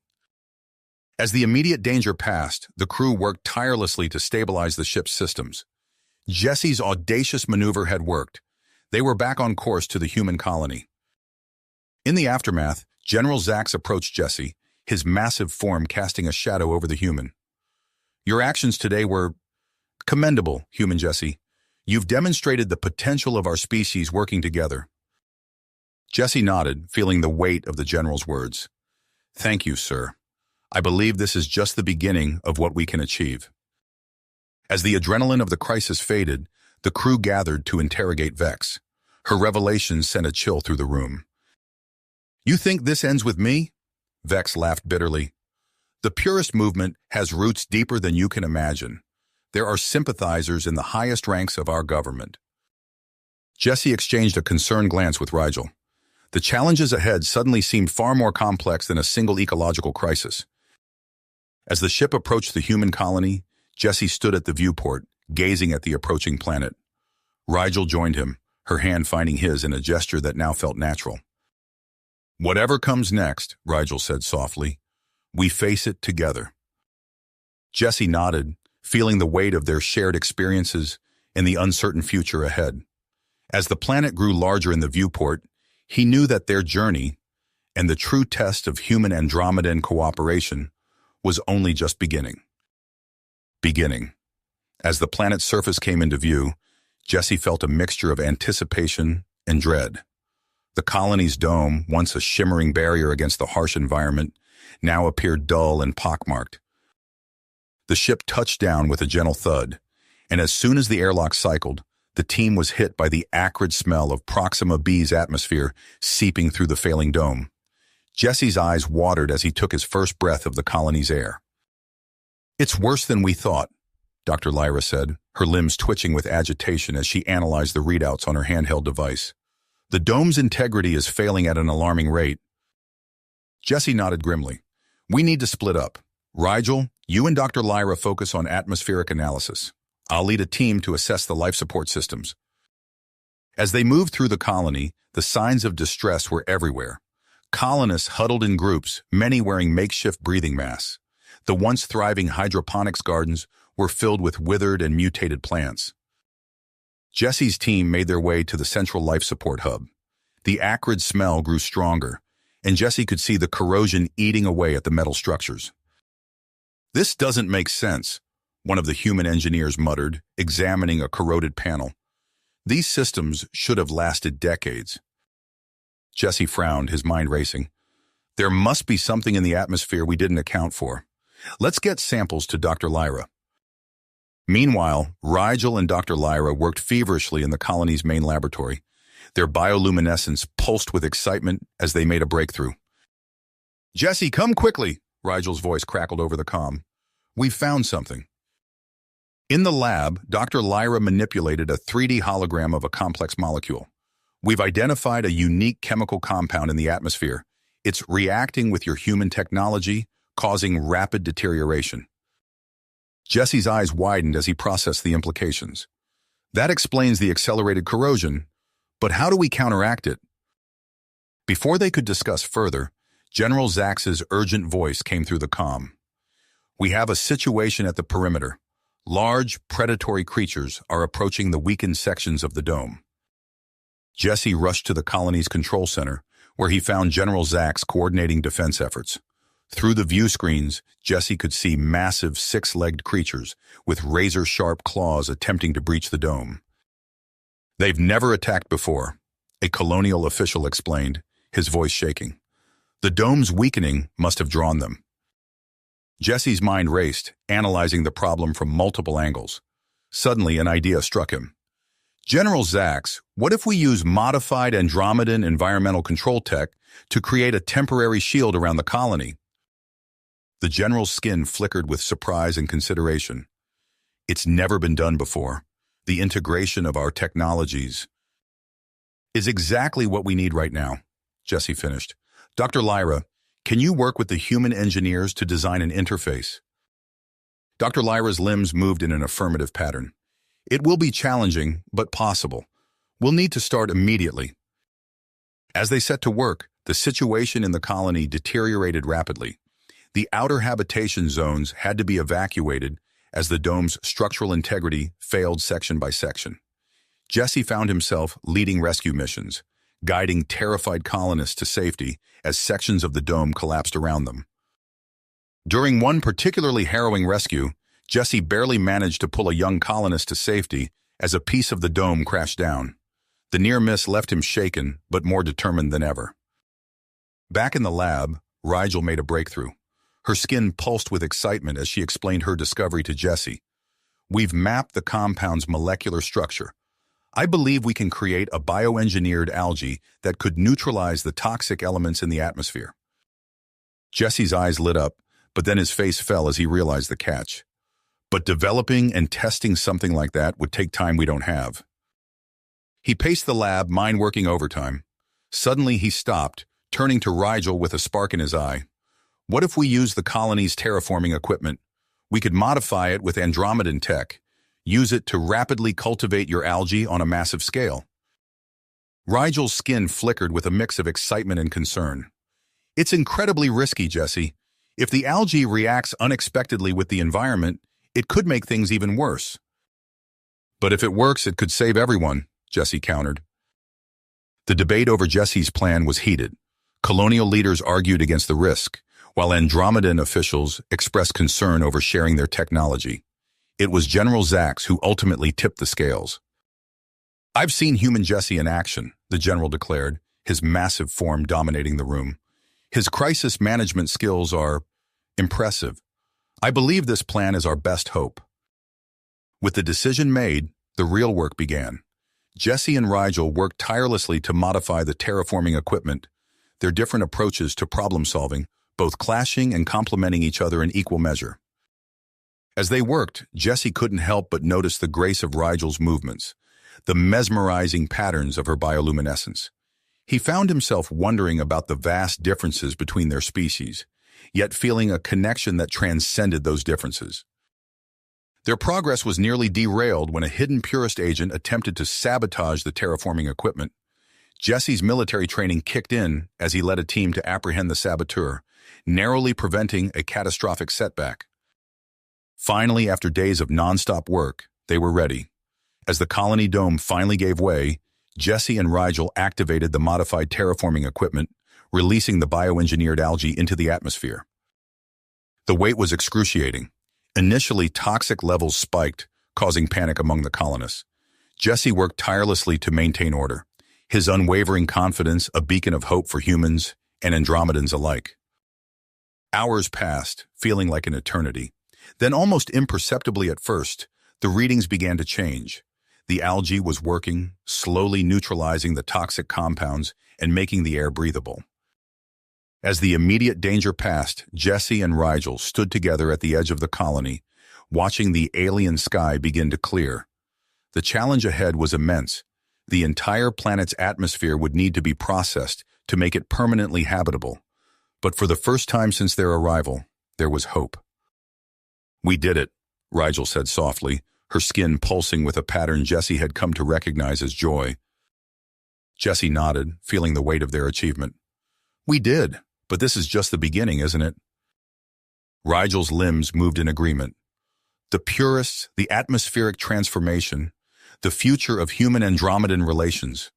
As the immediate danger passed, the crew worked tirelessly to stabilize the ship's systems. Jesse's audacious maneuver had worked. They were back on course to the human colony. In the aftermath, General Zax approached Jesse, his massive form casting a shadow over the human. "Your actions today were commendable, human Jesse. You've demonstrated the potential of our species working together." Jesse nodded, feeling the weight of the general's words. "Thank you, sir. I believe this is just the beginning of what we can achieve." As the adrenaline of the crisis faded, the crew gathered to interrogate Vex. Her revelations sent a chill through the room. "You think this ends with me?" Vex laughed bitterly. "The purist movement has roots deeper than you can imagine. There are sympathizers in the highest ranks of our government." Jesse exchanged a concerned glance with Rigel. The challenges ahead suddenly seemed far more complex than a single ecological crisis. As the ship approached the human colony, Jesse stood at the viewport, gazing at the approaching planet. Rigel joined him, her hand finding his in a gesture that now felt natural. "Whatever comes next," Rigel said softly, "we face it together." Jesse nodded, feeling the weight of their shared experiences and the uncertain future ahead. As the planet grew larger in the viewport, he knew that their journey, and the true test of human Andromedan cooperation, was only just beginning. As the planet's surface came into view, Jesse felt a mixture of anticipation and dread. The colony's dome, once a shimmering barrier against the harsh environment, now appeared dull and pockmarked. The ship touched down with a gentle thud, and as soon as the airlock cycled, the team was hit by the acrid smell of Proxima B's atmosphere seeping through the failing dome. Jesse's eyes watered as he took his first breath of the colony's air. "It's worse than we thought," Dr. Lyra said, her limbs twitching with agitation as she analyzed the readouts on her handheld device. "The dome's integrity is failing at an alarming rate." Jesse nodded grimly. "We need to split up. Rigel, you and Dr. Lyra focus on atmospheric analysis. I'll lead a team to assess the life support systems." As they moved through the colony, the signs of distress were everywhere. Colonists huddled in groups, many wearing makeshift breathing masks. The once thriving hydroponics gardens were filled with withered and mutated plants. Jesse's team made their way to the central life support hub. The acrid smell grew stronger, and Jesse could see the corrosion eating away at the metal structures. "This doesn't make sense," one of the human engineers muttered, examining a corroded panel. "These systems should have lasted decades." Jesse frowned, his mind racing. "There must be something in the atmosphere we didn't account for. Let's get samples to Dr. Lyra." Meanwhile, Rigel and Dr. Lyra worked feverishly in the colony's main laboratory. Their bioluminescence pulsed with excitement as they made a breakthrough. "Jesse, come quickly," Rigel's voice crackled over the comm. "We've found something." In the lab, Dr. Lyra manipulated a 3D hologram of a complex molecule. "We've identified a unique chemical compound in the atmosphere. It's reacting with your human technology, causing rapid deterioration." Jesse's eyes widened as he processed the implications. "That explains the accelerated corrosion, but how do we counteract it?" Before they could discuss further, General Zax's urgent voice came through the comm. "We have a situation at the perimeter. Large, predatory creatures are approaching the weakened sections of the dome." Jesse rushed to the colony's control center, where he found General Zax coordinating defense efforts. Through the view screens, Jesse could see massive six-legged creatures with razor-sharp claws attempting to breach the dome. "They've never attacked before," a colonial official explained, his voice shaking. "The dome's weakening must have drawn them." Jesse's mind raced, analyzing the problem from multiple angles. Suddenly, an idea struck him. "General Zax, what if we use modified Andromedan environmental control tech to create a temporary shield around the colony?" The general's skin flickered with surprise and consideration. "It's never been done before. The integration of our technologies is exactly what we need right now," Jesse finished. "Dr. Lyra, can you work with the human engineers to design an interface?" Dr. Lyra's limbs moved in an affirmative pattern. "It will be challenging, but possible. We'll need to start immediately." As they set to work, the situation in the colony deteriorated rapidly. The outer habitation zones had to be evacuated as the dome's structural integrity failed section by section. Jesse found himself leading rescue missions, guiding terrified colonists to safety as sections of the dome collapsed around them. During one particularly harrowing rescue, Jesse barely managed to pull a young colonist to safety as a piece of the dome crashed down. The near miss left him shaken, but more determined than ever. Back in the lab, Rigel made a breakthrough. Her skin pulsed with excitement as she explained her discovery to Jesse. "We've mapped the compound's molecular structure. I believe we can create a bioengineered algae that could neutralize the toxic elements in the atmosphere." Jesse's eyes lit up, but then his face fell as he realized the catch. "But developing and testing something like that would take time we don't have." He paced the lab, mind working overtime. Suddenly he stopped, turning to Rigel with a spark in his eye. "What if we use the colony's terraforming equipment? We could modify it with Andromedan tech, use it to rapidly cultivate your algae on a massive scale." Rigel's skin flickered with a mix of excitement and concern. "It's incredibly risky, Jesse. If the algae reacts unexpectedly with the environment, it could make things even worse." "But if it works, it could save everyone," Jesse countered. The debate over Jesse's plan was heated. Colonial leaders argued against the risk, while Andromedan officials expressed concern over sharing their technology. It was General Zax who ultimately tipped the scales. "I've seen human Jesse in action," the general declared, his massive form dominating the room. "His crisis management skills are impressive. I believe this plan is our best hope." With the decision made, the real work began. Jesse and Rigel worked tirelessly to modify the terraforming equipment, their different approaches to problem-solving, both clashing and complementing each other in equal measure. As they worked, Jesse couldn't help but notice the grace of Rigel's movements, the mesmerizing patterns of her bioluminescence. He found himself wondering about the vast differences between their species, yet feeling a connection that transcended those differences. Their progress was nearly derailed when a hidden purist agent attempted to sabotage the terraforming equipment. Jesse's military training kicked in as he led a team to apprehend the saboteur, narrowly preventing a catastrophic setback. Finally, after days of non-stop work, they were ready. As the colony dome finally gave way, Jesse and Rigel activated the modified terraforming equipment, releasing the bioengineered algae into the atmosphere. The wait was excruciating. Initially, toxic levels spiked, causing panic among the colonists. Jesse worked tirelessly to maintain order, his unwavering confidence a beacon of hope for humans and Andromedans alike. Hours passed, feeling like an eternity. Then, almost imperceptibly at first, the readings began to change. The algae was working, slowly neutralizing the toxic compounds and making the air breathable. As the immediate danger passed, Jesse and Rigel stood together at the edge of the colony, watching the alien sky begin to clear. The challenge ahead was immense. The entire planet's atmosphere would need to be processed to make it permanently habitable. But for the first time since their arrival, there was hope. "We did it," Rigel said softly, her skin pulsing with a pattern Jesse had come to recognize as joy. Jesse nodded, feeling the weight of their achievement. "We did, but this is just the beginning, isn't it?" Rigel's limbs moved in agreement. The purists, the atmospheric transformation, the future of human-Andromedan relations.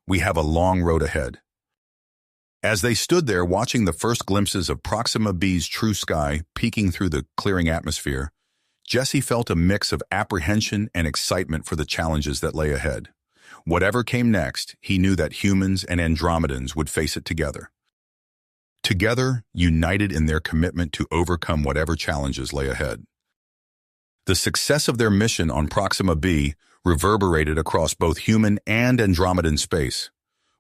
We have a long road ahead. As they stood there watching the first glimpses of Proxima B's true sky peeking through the clearing atmosphere, Jesse felt a mix of apprehension and excitement for the challenges that lay ahead. Whatever came next, he knew that humans and Andromedans would face it together. Together, united in their commitment to overcome whatever challenges lay ahead. The success of their mission on Proxima B reverberated across both human and Andromedan space.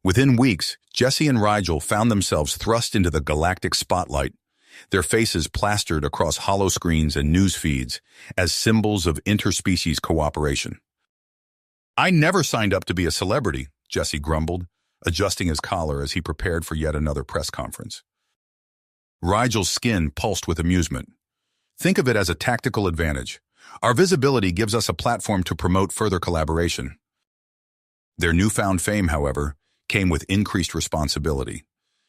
Within weeks, Jesse and Rigel found themselves thrust into the galactic spotlight, their faces plastered across holoscreens and news feeds as symbols of interspecies cooperation. "I never signed up to be a celebrity," Jesse grumbled, adjusting his collar as he prepared for yet another press conference. Rigel's skin pulsed with amusement. "Think of it as a tactical advantage. Our visibility gives us a platform to promote further collaboration." Their newfound fame, however, came with increased responsibility.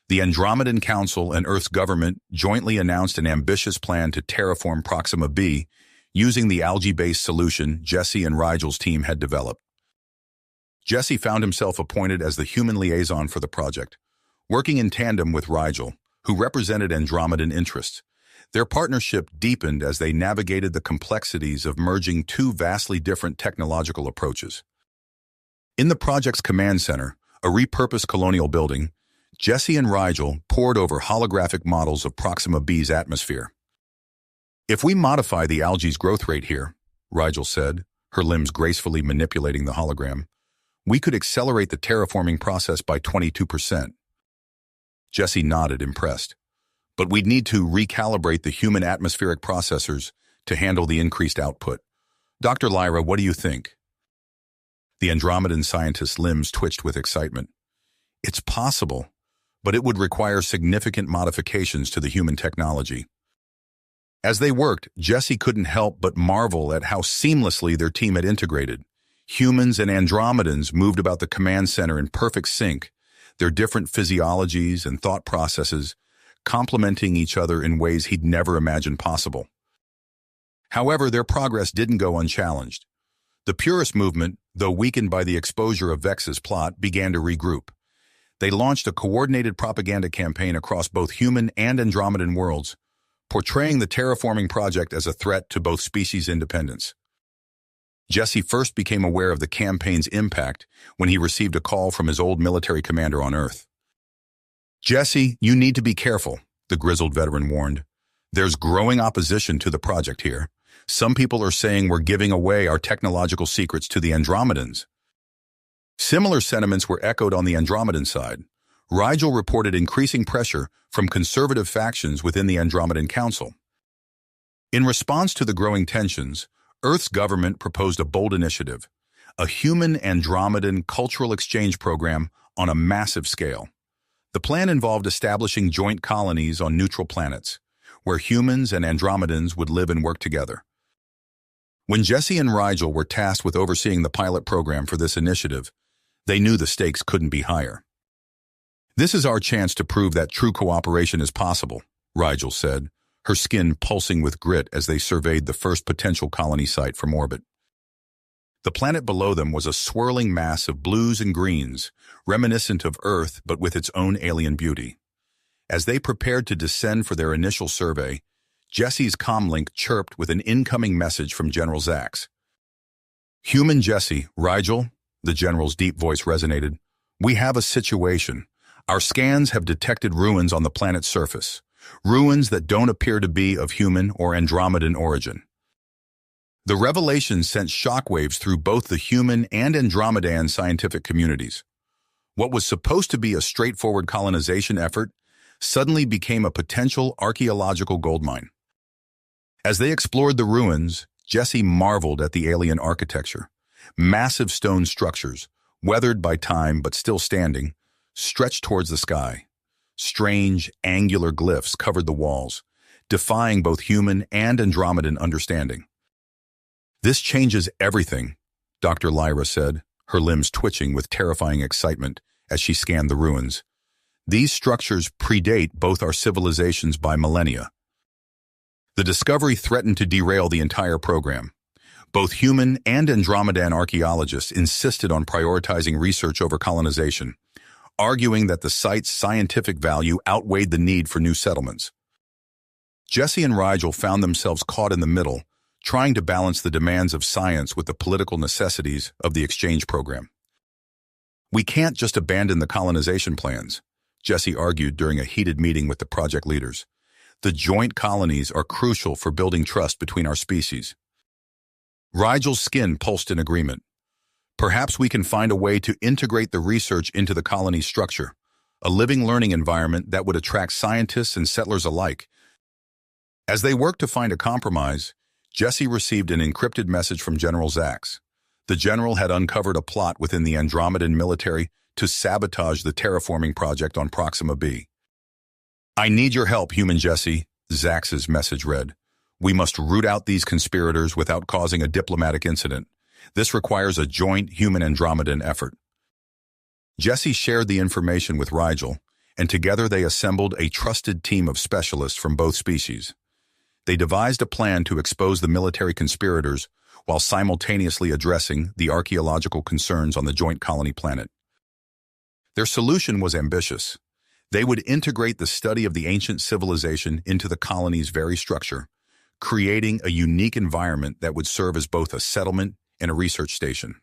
The Andromedan Council and Earth's government jointly announced an ambitious plan to terraform Proxima B using the algae-based solution Jesse and Rigel's team had developed. Jesse found himself appointed as the human liaison for the project, working in tandem with Rigel, who represented Andromedan interests. Their partnership deepened as they navigated the complexities of merging two vastly different technological approaches. In the project's command center, a repurposed colonial building, Jesse and Rigel pored over holographic models of Proxima B's atmosphere. "If we modify the algae's growth rate here," Rigel said, her limbs gracefully manipulating the hologram, "we could accelerate the terraforming process by 22%. Jesse nodded, impressed. "But we'd need to recalibrate the human atmospheric processors to handle the increased output. Dr. Lyra, what do you think?" The Andromedan scientist's limbs twitched with excitement. "It's possible, but it would require significant modifications to the human technology." As they worked, Jesse couldn't help but marvel at how seamlessly their team had integrated. Humans and Andromedans moved about the command center in perfect sync, their different physiologies and thought processes complementing each other in ways he'd never imagined possible. However, their progress didn't go unchallenged. The purist movement, though weakened by the exposure of Vex's plot, began to regroup. They launched a coordinated propaganda campaign across both human and Andromedan worlds, portraying the terraforming project as a threat to both species' independence. Jesse first became aware of the campaign's impact when he received a call from his old military commander on Earth. "Jesse, you need to be careful," the grizzled veteran warned. "There's growing opposition to the project here. Some people are saying we're giving away our technological secrets to the Andromedans." Similar sentiments were echoed on the Andromedan side. Rigel reported increasing pressure from conservative factions within the Andromedan Council. In response to the growing tensions, Earth's government proposed a bold initiative, a human Andromedan cultural exchange program on a massive scale. The plan involved establishing joint colonies on neutral planets, where humans and Andromedans would live and work together. When Jesse and Rigel were tasked with overseeing the pilot program for this initiative, They knew the stakes couldn't be higher. "This is our chance to prove that true cooperation is possible," Rigel said, her skin pulsing with grit as they surveyed the first potential colony site from orbit. The planet below them was a swirling mass of blues and greens, reminiscent of Earth but with its own alien beauty. As they prepared to descend for their initial survey, Jesse's comlink chirped with an incoming message from General Zax. "Human Jesse, Rigel," the general's deep voice resonated. "We have a situation. Our scans have detected ruins on the planet's surface, ruins that don't appear to be of human or Andromedan origin." The revelation sent shockwaves through both the human and Andromedan scientific communities. What was supposed to be a straightforward colonization effort suddenly became a potential archaeological goldmine. As they explored the ruins, Jesse marveled at the alien architecture. Massive stone structures, weathered by time but still standing, stretched towards the sky. Strange, angular glyphs covered the walls, defying both human and Andromedan understanding. "This changes everything," Dr. Lyra said, her limbs twitching with terrifying excitement as she scanned the ruins. "These structures predate both our civilizations by millennia." The discovery threatened to derail the entire program. Both human and Andromedan archaeologists insisted on prioritizing research over colonization, arguing that the site's scientific value outweighed the need for new settlements. Jesse and Rigel found themselves caught in the middle, trying to balance the demands of science with the political necessities of the exchange program. "We can't just abandon the colonization plans," Jesse argued during a heated meeting with the project leaders. "The joint colonies are crucial for building trust between our species." Rigel's skin pulsed in agreement. "Perhaps we can find a way to integrate the research into the colony's structure, a living learning environment that would attract scientists and settlers alike." As they worked to find a compromise, Jesse received an encrypted message from General Zax. The general had uncovered a plot within the Andromedan military to sabotage the terraforming project on Proxima b. "I need your help, human Jesse," Zax's message read. "We must root out these conspirators without causing a diplomatic incident. This requires a joint human-Andromedan effort." Jesse shared the information with Rigel, and together they assembled a trusted team of specialists from both species. They devised a plan to expose the military conspirators while simultaneously addressing the archaeological concerns on the joint colony planet. Their solution was ambitious. They would integrate the study of the ancient civilization into the colony's very structure, creating a unique environment that would serve as both a settlement and a research station.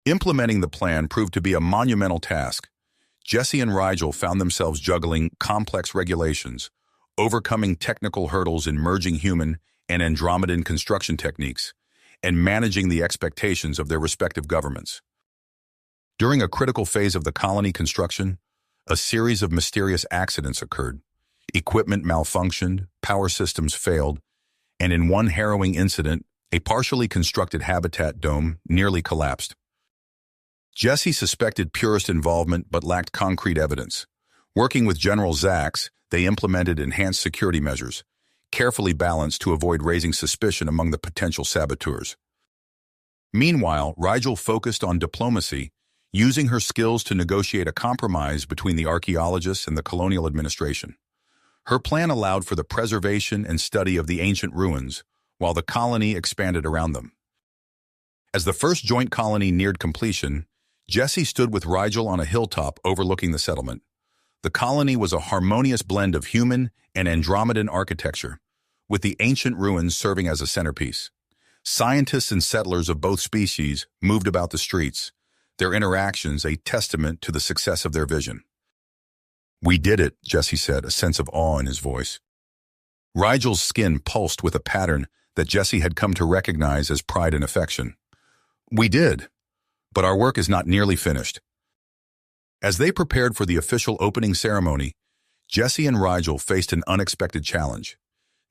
Implementing the plan proved to be a monumental task. Jesse and Rigel found themselves juggling complex regulations, overcoming technical hurdles in merging human and Andromedan construction techniques, and managing the expectations of their respective governments. During a critical phase of the colony construction, a series of mysterious accidents occurred. Equipment malfunctioned, power systems failed, and in one harrowing incident, a partially constructed habitat dome nearly collapsed. Jesse suspected purist involvement but lacked concrete evidence. Working with General Zax, they implemented enhanced security measures, carefully balanced to avoid raising suspicion among the potential saboteurs. Meanwhile, Rigel focused on diplomacy, using her skills to negotiate a compromise between the archaeologists and the colonial administration. Her plan allowed for the preservation and study of the ancient ruins, while the colony expanded around them. As the first joint colony neared completion, Jesse stood with Rigel on a hilltop overlooking the settlement. The colony was a harmonious blend of human and Andromedan architecture, with the ancient ruins serving as a centerpiece. Scientists and settlers of both species moved about the streets, their interactions a testament to the success of their vision. "We did it," Jesse said, a sense of awe in his voice. Rigel's skin pulsed with a pattern that Jesse had come to recognize as pride and affection. "We did, but our work is not nearly finished." As they prepared for the official opening ceremony, Jesse and Rigel faced an unexpected challenge.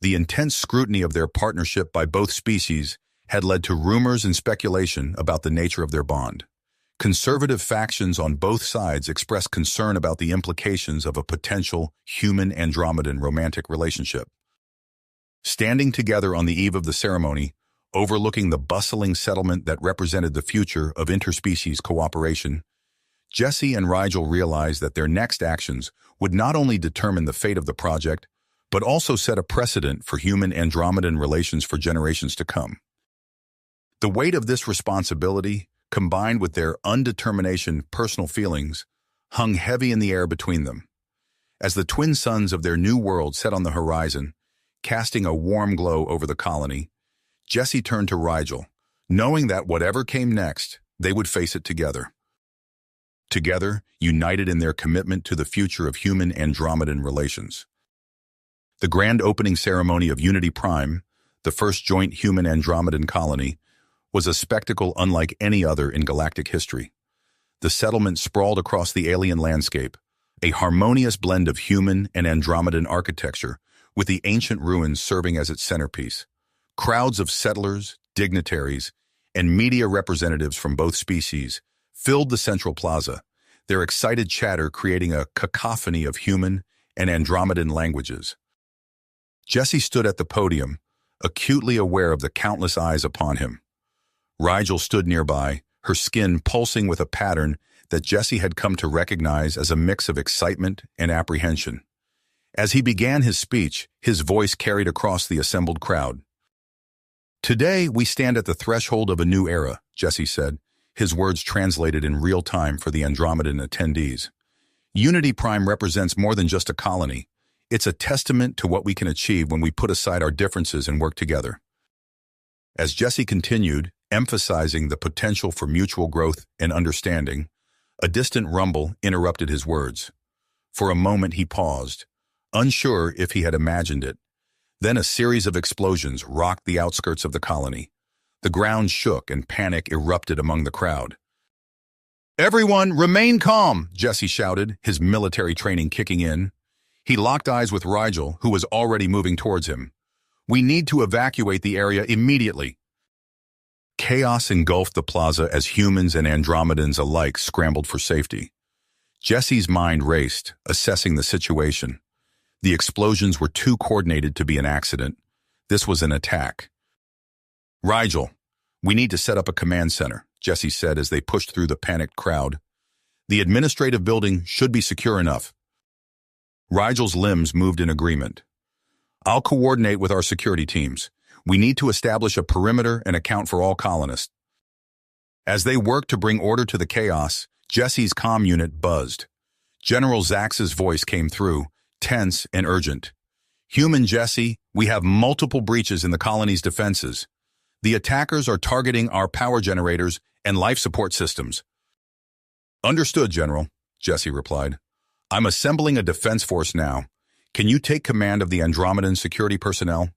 The intense scrutiny of their partnership by both species had led to rumors and speculation about the nature of their bond. Conservative factions on both sides expressed concern about the implications of a potential human-Andromedan romantic relationship. Standing together on the eve of the ceremony, overlooking the bustling settlement that represented the future of interspecies cooperation, Jesse and Rigel realized that their next actions would not only determine the fate of the project, but also set a precedent for human-Andromedan relations for generations to come. The weight of this responsibility, combined with their undetermination personal feelings, hung heavy in the air between them. As the twin suns of their new world set on the horizon, casting a warm glow over the colony, Jesse turned to Rigel, knowing that whatever came next, they would face it together. Together, united in their commitment to the future of human-Andromedan relations. The grand opening ceremony of Unity Prime, the first joint human-Andromedan colony, was a spectacle unlike any other in galactic history. The settlement sprawled across the alien landscape, a harmonious blend of human and Andromedan architecture, with the ancient ruins serving as its centerpiece. Crowds of settlers, dignitaries, and media representatives from both species filled the central plaza, their excited chatter creating a cacophony of human and Andromedan languages. Jesse stood at the podium, acutely aware of the countless eyes upon him. Rigel stood nearby, her skin pulsing with a pattern that Jesse had come to recognize as a mix of excitement and apprehension. As he began his speech, his voice carried across the assembled crowd. "Today, we stand at the threshold of a new era," Jesse said, his words translated in real time for the Andromedan attendees. Unity Prime represents more than just a colony. It's a testament to what we can achieve when we put aside our differences and work together. As Jesse continued, emphasizing the potential for mutual growth and understanding, a distant rumble interrupted his words. For a moment he paused, unsure if he had imagined it. Then a series of explosions rocked the outskirts of the colony. The ground shook and panic erupted among the crowd. "Everyone, remain calm," Jesse shouted, his military training kicking in. He locked eyes with Rigel, who was already moving towards him. "We need to evacuate the area immediately." Chaos engulfed the plaza as humans and Andromedans alike scrambled for safety. Jesse's mind raced, assessing the situation. The explosions were too coordinated to be an accident. This was an attack. "Rigel, we need to set up a command center," Jesse said as they pushed through the panicked crowd. "The administrative building should be secure enough." Rigel's limbs moved in agreement. "I'll coordinate with our security teams. We need to establish a perimeter and account for all colonists." As they worked to bring order to the chaos, Jesse's comm unit buzzed. General Zax's voice came through, tense and urgent. "Human Jesse, we have multiple breaches in the colony's defenses. The attackers are targeting our power generators and life support systems." "Understood, General," Jesse replied. "I'm assembling a defense force now. Can you take command of the Andromedan security personnel?"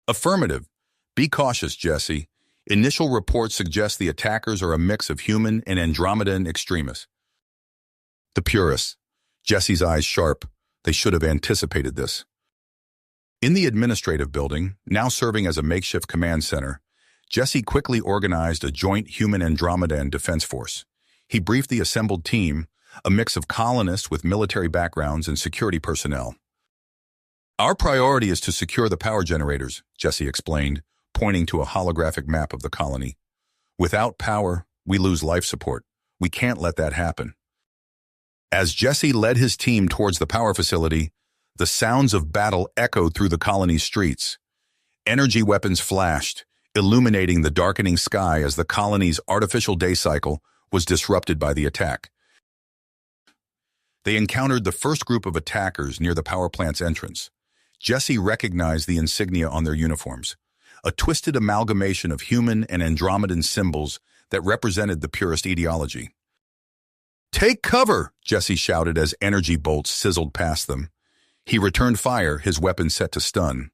"Affirmative. Be cautious, Jesse. Initial reports suggest the attackers are a mix of human and Andromedan extremists." The purists. Jesse's eyes sharp. They should have anticipated this. In the administrative building, now serving as a makeshift command center, Jesse quickly organized a joint human Andromedan defense force. He briefed the assembled team, a mix of colonists with military backgrounds and security personnel. "Our priority is to secure the power generators," Jesse explained, pointing to a holographic map of the colony. "Without power, we lose life support. We can't let that happen." As Jesse led his team towards the power facility, the sounds of battle echoed through the colony's streets. Energy weapons flashed, illuminating the darkening sky as the colony's artificial day cycle was disrupted by the attack. They encountered the first group of attackers near the power plant's entrance. Jesse recognized the insignia on their uniforms, a twisted amalgamation of human and Andromedan symbols that represented the purist ideology. "Take cover!" Jesse shouted as energy bolts sizzled past them. He returned fire, his weapon set to stun.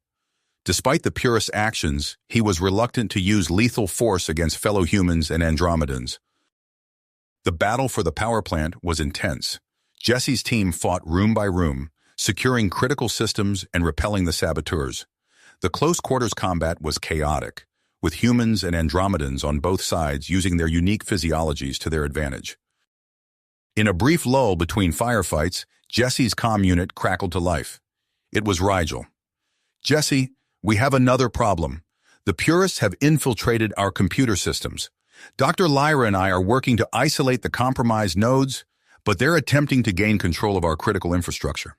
Despite the purist's actions, he was reluctant to use lethal force against fellow humans and Andromedans. The battle for the power plant was intense. Jesse's team fought room by room, securing critical systems and repelling the saboteurs. The close-quarters combat was chaotic, with humans and Andromedans on both sides using their unique physiologies to their advantage. In a brief lull between firefights, Jesse's comm unit crackled to life. It was Rigel. "Jesse, we have another problem. The purists have infiltrated our computer systems. Dr. Lyra and I are working to isolate the compromised nodes, but they're attempting to gain control of our critical infrastructure.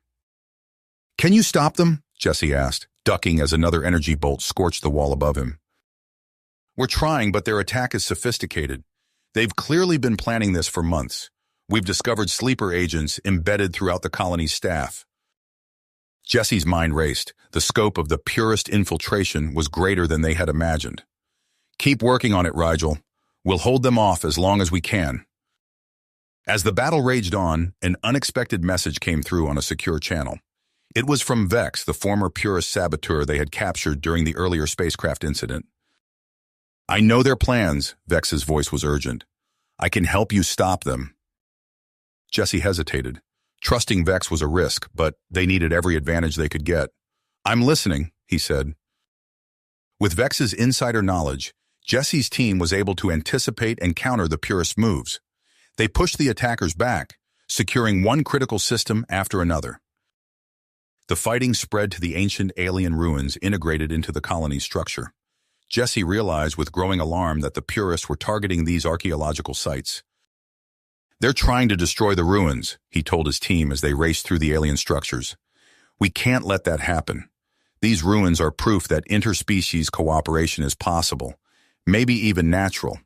Can you stop them? Jesse asked, ducking as another energy bolt scorched the wall above him. We're trying, but their attack is sophisticated. They've clearly been planning this for months. We've discovered sleeper agents embedded throughout the colony's staff. Jesse's mind raced. The scope of the purist infiltration was greater than they had imagined. Keep working on it, Rigel. We'll hold them off as long as we can. As the battle raged on, an unexpected message came through on a secure channel. It was from Vex, the former purist saboteur they had captured during the earlier spacecraft incident. I know their plans, Vex's voice was urgent. I can help you stop them. Jesse hesitated. Trusting Vex was a risk, but they needed every advantage they could get. I'm listening, he said. With Vex's insider knowledge, Jesse's team was able to anticipate and counter the purist moves. They pushed the attackers back, securing one critical system after another. The fighting spread to the ancient alien ruins integrated into the colony's structure. Jesse realized with growing alarm that the purists were targeting these archaeological sites. They're trying to destroy the ruins, he told his team as they raced through the alien structures. We can't let that happen. These ruins are proof that interspecies cooperation is possible, maybe even natural.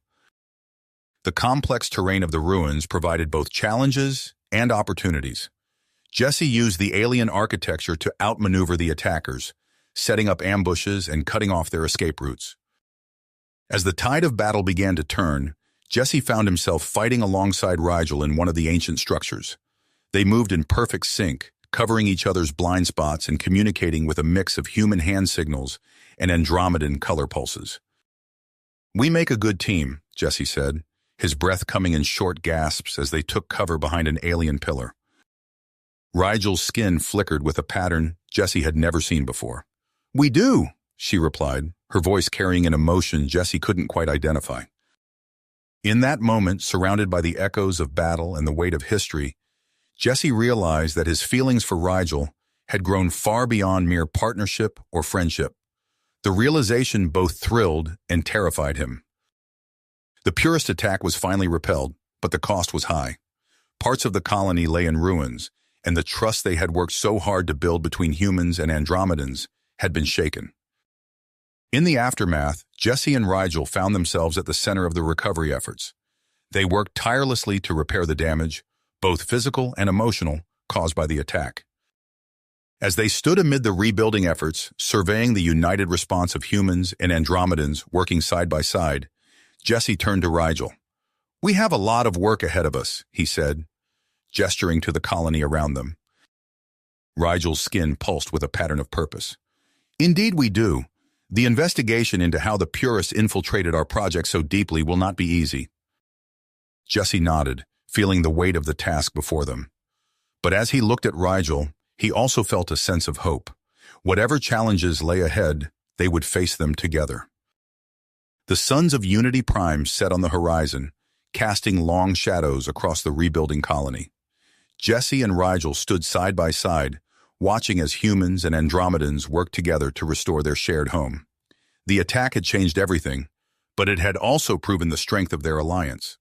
The complex terrain of the ruins provided both challenges and opportunities. Jesse used the alien architecture to outmaneuver the attackers, setting up ambushes and cutting off their escape routes. As the tide of battle began to turn, Jesse found himself fighting alongside Rigel in one of the ancient structures. They moved in perfect sync, covering each other's blind spots and communicating with a mix of human hand signals and Andromedan color pulses. We make a good team, Jesse said, his breath coming in short gasps as they took cover behind an alien pillar. Rigel's skin flickered with a pattern Jesse had never seen before. We do, she replied, her voice carrying an emotion Jesse couldn't quite identify. In that moment, surrounded by the echoes of battle and the weight of history, Jesse realized that his feelings for Rigel had grown far beyond mere partnership or friendship. The realization both thrilled and terrified him. The purist attack was finally repelled, but the cost was high. Parts of the colony lay in ruins, and the trust they had worked so hard to build between humans and Andromedans had been shaken. In the aftermath, Jesse and Rigel found themselves at the center of the recovery efforts. They worked tirelessly to repair the damage, both physical and emotional, caused by the attack. As they stood amid the rebuilding efforts, surveying the united response of humans and Andromedans working side by side, Jesse turned to Rigel. We have a lot of work ahead of us, he said, gesturing to the colony around them. Rigel's skin pulsed with a pattern of purpose. Indeed we do. The investigation into how the purists infiltrated our project so deeply will not be easy. Jesse nodded, feeling the weight of the task before them. But as he looked at Rigel, he also felt a sense of hope. Whatever challenges lay ahead, they would face them together. The suns of Unity Prime set on the horizon, casting long shadows across the rebuilding colony. Jesse and Rigel stood side by side, watching as humans and Andromedans worked together to restore their shared home. The attack had changed everything, but it had also proven the strength of their alliance.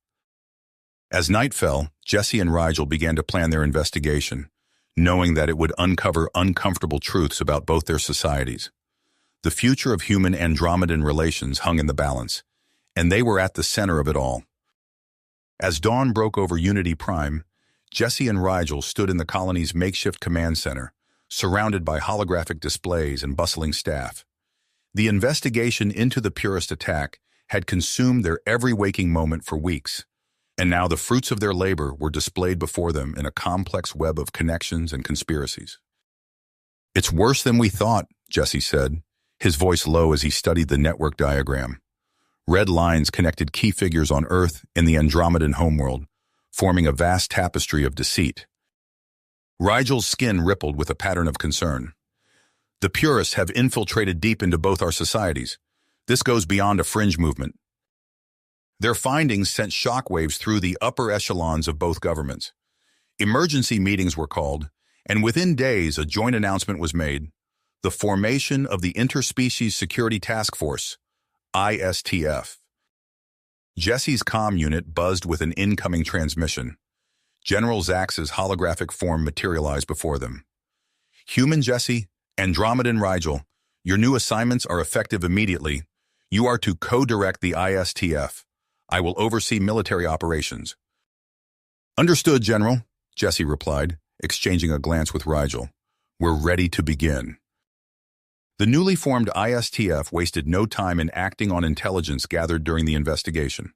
As night fell, Jesse and Rigel began to plan their investigation, knowing that it would uncover uncomfortable truths about both their societies. The future of human Andromedan relations hung in the balance, and they were at the center of it all. As dawn broke over Unity Prime, Jesse and Rigel stood in the colony's makeshift command center, surrounded by holographic displays and bustling staff. The investigation into the purist attack had consumed their every waking moment for weeks, and now the fruits of their labor were displayed before them in a complex web of connections and conspiracies. It's worse than we thought, Jesse said, his voice low as he studied the network diagram. Red lines connected key figures on Earth and the Andromedan homeworld, forming a vast tapestry of deceit. Rigel's skin rippled with a pattern of concern. The purists have infiltrated deep into both our societies. This goes beyond a fringe movement. Their findings sent shockwaves through the upper echelons of both governments. Emergency meetings were called, and within days a joint announcement was made. the formation of the Interspecies Security Task Force, ISTF. Jesse's comm unit buzzed with an incoming transmission. General Zax's holographic form materialized before them. Human Jesse, Andromedan Rigel, your new assignments are effective immediately. You are to co-direct the ISTF. I will oversee military operations. Understood, General, Jesse replied, exchanging a glance with Rigel. We're ready to begin. The newly formed ISTF wasted no time in acting on intelligence gathered during the investigation.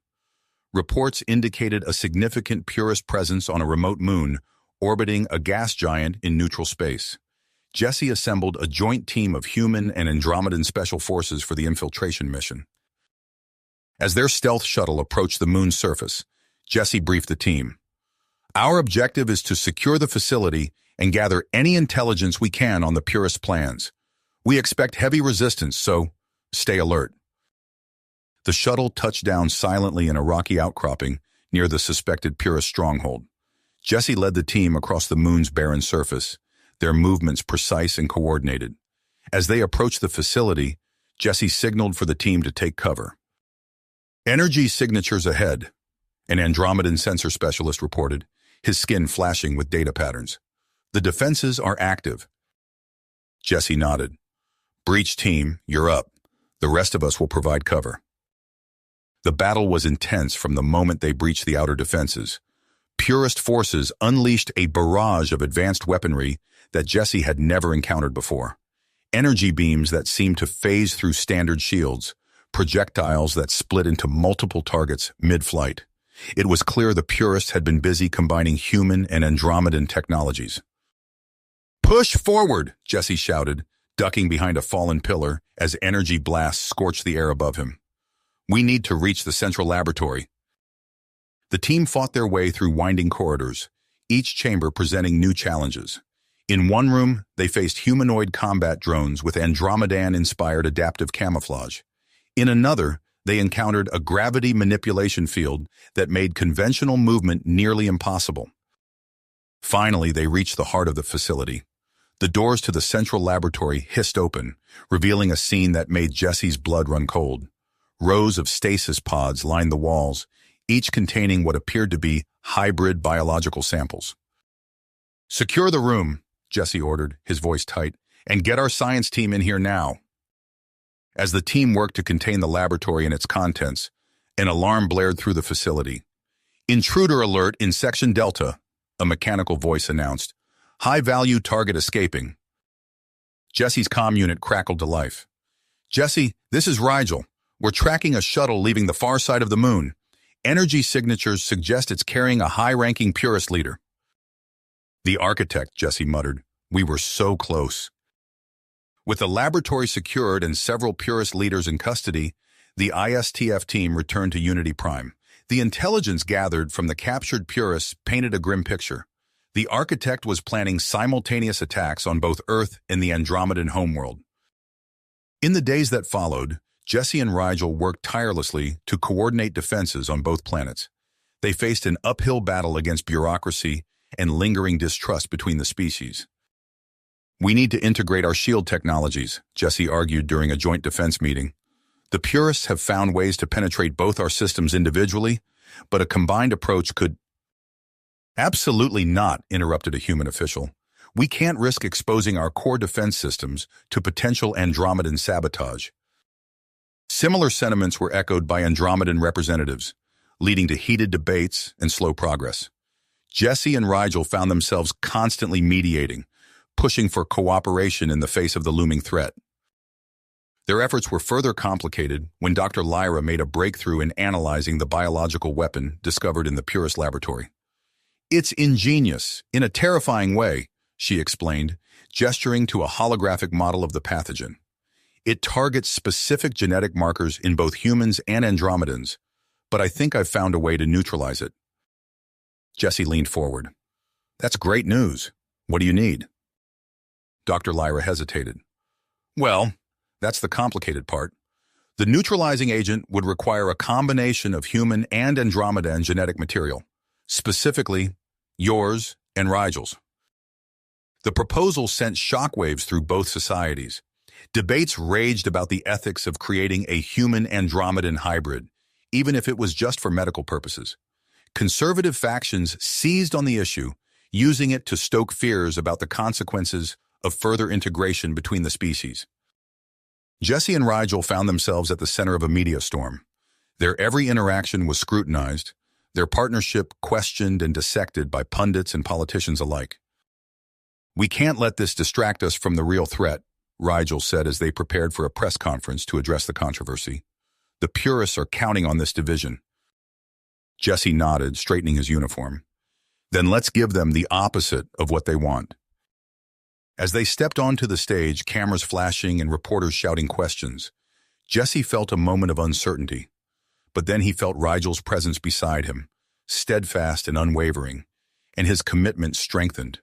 Reports indicated a significant Purist presence on a remote moon orbiting a gas giant in neutral space. Jesse assembled a joint team of human and Andromedan special forces for the infiltration mission. As their stealth shuttle approached the moon's surface, Jesse briefed the team. Our objective is to secure the facility and gather any intelligence we can on the Purist plans. We expect heavy resistance, so stay alert. The shuttle touched down silently in a rocky outcropping near the suspected Purist stronghold. Jesse led the team across the moon's barren surface, their movements precise and coordinated. As they approached the facility, Jesse signaled for the team to take cover. Energy signatures ahead, an Andromedan sensor specialist reported, his skin flashing with data patterns. The defenses are active. Jesse nodded. Breach team, you're up. The rest of us will provide cover. The battle was intense from the moment they breached the outer defenses. Purist forces unleashed a barrage of advanced weaponry that Jesse had never encountered before. Energy beams that seemed to phase through standard shields, projectiles that split into multiple targets mid-flight. It was clear the Purists had been busy combining human and Andromedan technologies. Push forward, Jesse shouted, ducking behind a fallen pillar as energy blasts scorched the air above him. We need to reach the central laboratory. The team fought their way through winding corridors, each chamber presenting new challenges. In one room, they faced humanoid combat drones with Andromedan-inspired adaptive camouflage. In another, they encountered a gravity manipulation field that made conventional movement nearly impossible. Finally, they reached the heart of the facility. The doors to the central laboratory hissed open, revealing a scene that made Jesse's blood run cold. Rows of stasis pods lined the walls, each containing what appeared to be hybrid biological samples. Secure the room, Jesse ordered, his voice tight, and get our science team in here now. As the team worked to contain the laboratory and its contents, an alarm blared through the facility. Intruder alert in Section Delta, a mechanical voice announced. High-value target escaping. Jesse's comm unit crackled to life. Jesse, this is Rigel. We're tracking a shuttle leaving the far side of the moon. Energy signatures suggest it's carrying a high-ranking Purist leader. The architect, Jesse muttered. We were so close. With the laboratory secured and several Purist leaders in custody, the ISTF team returned to Unity Prime. The intelligence gathered from the captured Purists painted a grim picture. The architect was planning simultaneous attacks on both Earth and the Andromedan homeworld. In the days that followed, Jesse and Rigel worked tirelessly to coordinate defenses on both planets. They faced an uphill battle against bureaucracy and lingering distrust between the species. We need to integrate our shield technologies, Jesse argued during a joint defense meeting. The Purists have found ways to penetrate both our systems individually, but a combined approach could... Absolutely not, interrupted a human official. We can't risk exposing our core defense systems to potential Andromedan sabotage. Similar sentiments were echoed by Andromedan representatives, leading to heated debates and slow progress. Jesse and Rigel found themselves constantly mediating, pushing for cooperation in the face of the looming threat. Their efforts were further complicated when Dr. Lyra made a breakthrough in analyzing the biological weapon discovered in the Purist laboratory. It's ingenious, in a terrifying way, she explained, gesturing to a holographic model of the pathogen. It targets specific genetic markers in both humans and Andromedans, but I think I've found a way to neutralize it. Jesse leaned forward. That's great news. What do you need? Dr. Lyra hesitated. Well, that's the complicated part. The neutralizing agent would require a combination of human and Andromedan genetic material, specifically yours and Rigel's. The proposal sent shockwaves through both societies. Debates raged about the ethics of creating a human Andromedan hybrid, even if it was just for medical purposes. Conservative factions seized on the issue, using it to stoke fears about the consequences of further integration between the species. Jesse and Rigel found themselves at the center of a media storm. Their every interaction was scrutinized, their partnership questioned and dissected by pundits and politicians alike. "We can't let this distract us from the real threat," Rigel said as they prepared for a press conference to address the controversy. "The purists are counting on this division." Jesse nodded, straightening his uniform. "Then let's give them the opposite of what they want." As they stepped onto the stage, cameras flashing and reporters shouting questions, Jesse felt a moment of uncertainty. But then he felt Rigel's presence beside him, steadfast and unwavering, and his commitment strengthened.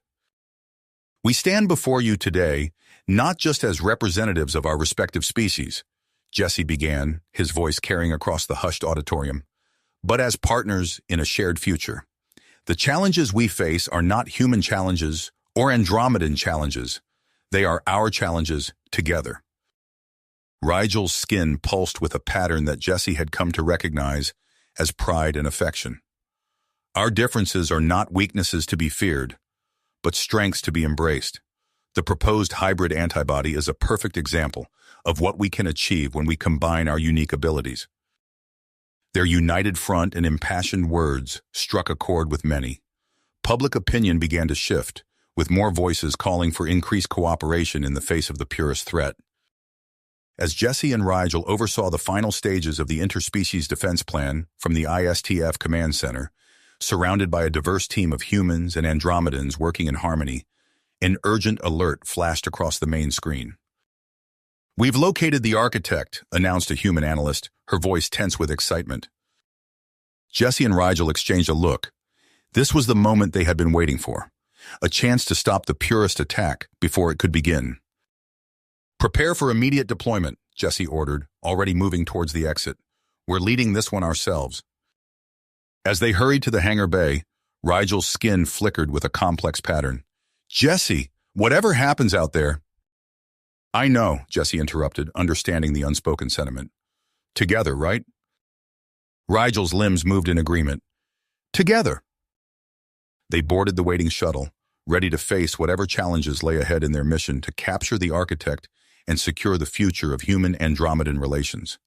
"We stand before you today, not just as representatives of our respective species," Jesse began, his voice carrying across the hushed auditorium, "but as partners in a shared future. The challenges we face are not human challenges or Andromedan challenges. They are our challenges together." Rigel's skin pulsed with a pattern that Jesse had come to recognize as pride and affection. "Our differences are not weaknesses to be feared, but strengths to be embraced. The proposed hybrid antibody is a perfect example of what we can achieve when we combine our unique abilities." Their united front and impassioned words struck a chord with many. Public opinion began to shift, with more voices calling for increased cooperation in the face of the purist threat. As Jesse and Rigel oversaw the final stages of the Interspecies Defense Plan from the ISTF Command Center, surrounded by a diverse team of humans and Andromedans working in harmony, an urgent alert flashed across the main screen. "We've located the architect," announced a human analyst, her voice tense with excitement. Jesse and Rigel exchanged a look. This was the moment they had been waiting for. A chance to stop the purist attack before it could begin. "Prepare for immediate deployment," Jesse ordered, already moving towards the exit. "We're leading this one ourselves." As they hurried to the hangar bay, Rigel's skin flickered with a complex pattern. "Jesse, whatever happens out there—" "I know," Jesse interrupted, understanding the unspoken sentiment. "Together, right?" Rigel's limbs moved in agreement. "Together." They boarded the waiting shuttle, ready to face whatever challenges lay ahead in their mission to capture the architect and secure the future of human-Andromedan relations.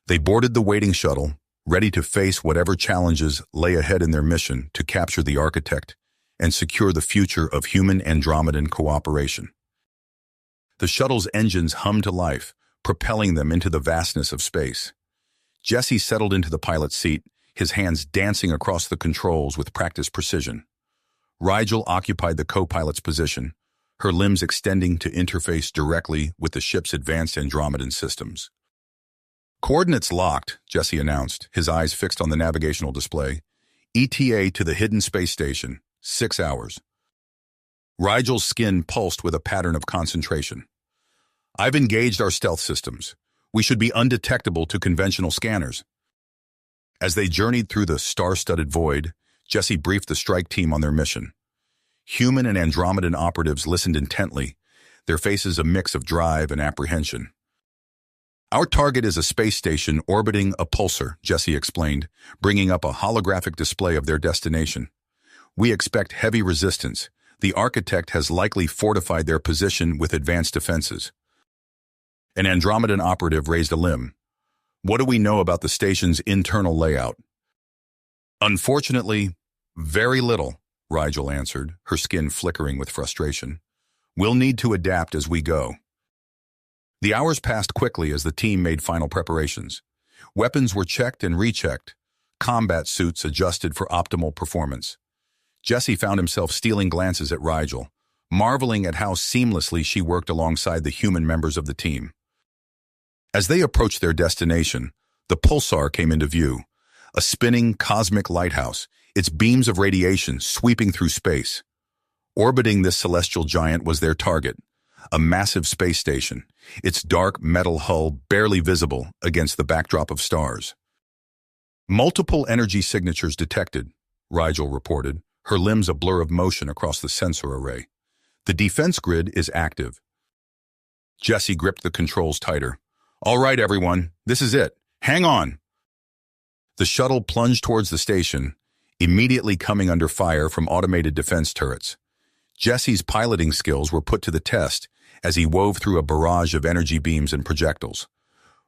They boarded the waiting shuttle, ready to face whatever challenges lay ahead in their mission to capture the architect and secure the future of human-Andromedan cooperation. The shuttle's engines hummed to life, propelling them into the vastness of space. Jesse settled into the pilot's seat, his hands dancing across the controls with practiced precision. Rigel occupied the co-pilot's position, her limbs extending to interface directly with the ship's advanced Andromedan systems. "Coordinates locked," Jesse announced, his eyes fixed on the navigational display. "ETA to the hidden space station, 6 hours. Rigel's skin pulsed with a pattern of concentration. "I've engaged our stealth systems. We should be undetectable to conventional scanners." As they journeyed through the star-studded void, Jesse briefed the strike team on their mission. Human and Andromedan operatives listened intently, their faces a mix of drive and apprehension. "Our target is a space station orbiting a pulsar," Jesse explained, bringing up a holographic display of their destination. "We expect heavy resistance. The architect has likely fortified their position with advanced defenses." An Andromedan operative raised a limb. "What do we know about the station's internal layout?" "Unfortunately, very little," Rigel answered, her skin flickering with frustration. "We'll need to adapt as we go." The hours passed quickly as the team made final preparations. Weapons were checked and rechecked, combat suits adjusted for optimal performance. Jesse found himself stealing glances at Rigel, marveling at how seamlessly she worked alongside the human members of the team. As they approached their destination, the pulsar came into view, a spinning cosmic lighthouse, its beams of radiation sweeping through space. Orbiting this celestial giant was their target, a massive space station, its dark metal hull barely visible against the backdrop of stars. "Multiple energy signatures detected," Rigel reported, her limbs a blur of motion across the sensor array. The defense grid is active. Jesse gripped the controls tighter. All right, everyone, this is it. Hang on. The shuttle plunged towards the station, immediately coming under fire from automated defense turrets. Jesse's piloting skills were put to the test as he wove through a barrage of energy beams and projectiles.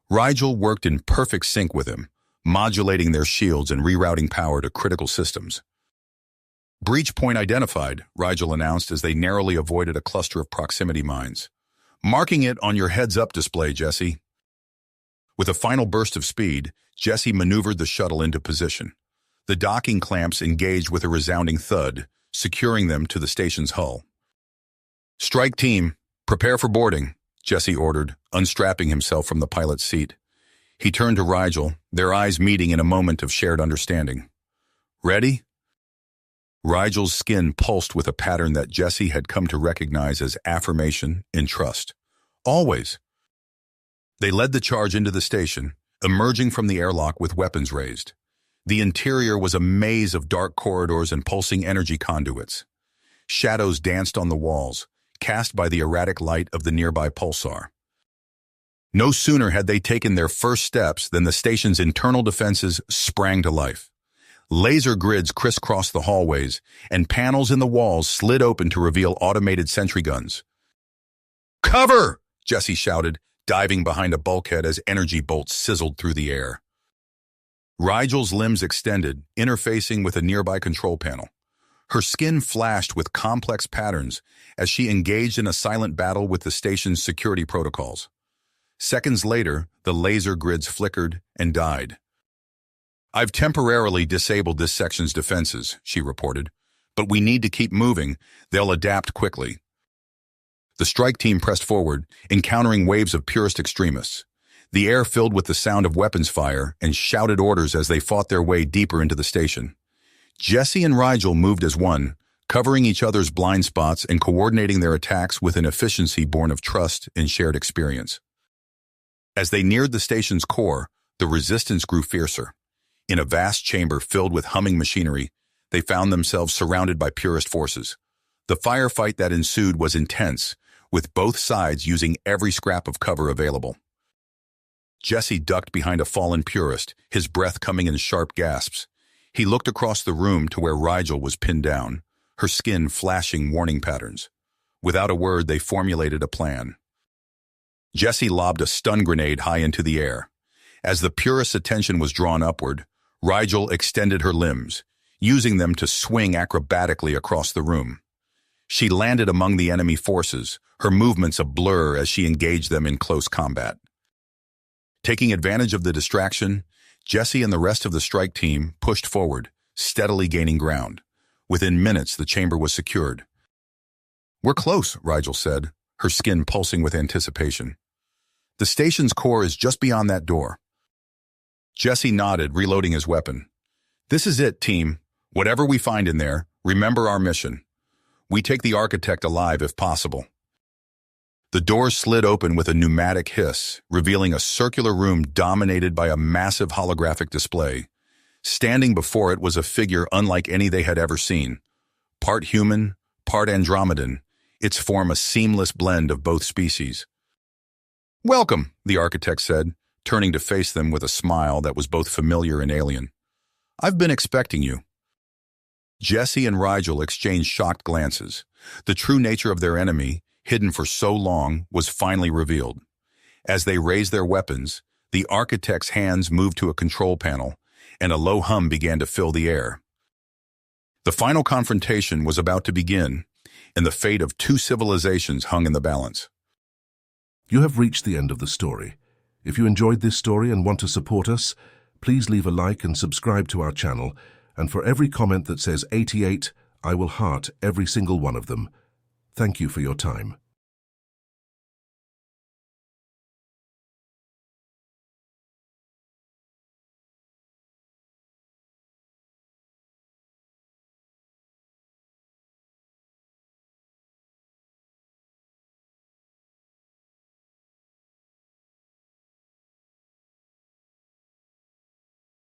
Rigel worked in perfect sync with him, modulating their shields and rerouting power to critical systems. Breach point identified, Rigel announced as they narrowly avoided a cluster of proximity mines. Marking it on your heads-up display, Jesse. With a final burst of speed, Jesse maneuvered the shuttle into position. The docking clamps engaged with a resounding thud, securing them to the station's hull. Strike team, prepare for boarding, Jesse ordered, unstrapping himself from the pilot's seat. He turned to Rigel, their eyes meeting in a moment of shared understanding. Ready? Rigel's skin pulsed with a pattern that Jesse had come to recognize as affirmation and trust. Always. They led the charge into the station, emerging from the airlock with weapons raised. The interior was a maze of dark corridors and pulsing energy conduits. Shadows danced on the walls, cast by the erratic light of the nearby pulsar. No sooner had they taken their first steps than the station's internal defenses sprang to life. Laser grids crisscrossed the hallways, and panels in the walls slid open to reveal automated sentry guns. Cover! Jesse shouted, diving behind a bulkhead as energy bolts sizzled through the air. Rigel's limbs extended, interfacing with a nearby control panel. Her skin flashed with complex patterns as she engaged in a silent battle with the station's security protocols. Seconds later, the laser grids flickered and died. I've temporarily disabled this section's defenses, she reported, but we need to keep moving. They'll adapt quickly. The strike team pressed forward, encountering waves of purist extremists. The air filled with the sound of weapons fire and shouted orders as they fought their way deeper into the station. Jesse and Rigel moved as one, covering each other's blind spots and coordinating their attacks with an efficiency born of trust and shared experience. As they neared the station's core, the resistance grew fiercer. In a vast chamber filled with humming machinery, they found themselves surrounded by purist forces. The firefight that ensued was intense, with both sides using every scrap of cover available. Jesse ducked behind a fallen purist, his breath coming in sharp gasps. He looked across the room to where Rigel was pinned down, her skin flashing warning patterns. Without a word, they formulated a plan. Jesse lobbed a stun grenade high into the air. As the purist's attention was drawn upward, Rigel extended her limbs, using them to swing acrobatically across the room. She landed among the enemy forces, her movements a blur as she engaged them in close combat. Taking advantage of the distraction, Jesse and the rest of the strike team pushed forward, steadily gaining ground. Within minutes, the chamber was secured. We're close, Rigel said, her skin pulsing with anticipation. The station's core is just beyond that door. Jesse nodded, reloading his weapon. This is it, team. Whatever we find in there, remember our mission. We take the architect alive if possible. The door slid open with a pneumatic hiss, revealing a circular room dominated by a massive holographic display. Standing before it was a figure unlike any they had ever seen. Part human, part Andromedan, its form a seamless blend of both species. Welcome, the architect said, turning to face them with a smile that was both familiar and alien. I've been expecting you. Jesse and Rigel exchanged shocked glances. The true nature of their enemy, hidden for so long, was finally revealed. As they raised their weapons, the architect's hands moved to a control panel, and a low hum began to fill the air. The final confrontation was about to begin, and the fate of two civilizations hung in the balance. You have reached the end of the story. If you enjoyed this story and want to support us, please leave a like and subscribe to our channel, and for every comment that says 88, I will heart every single one of them. Thank you for your time.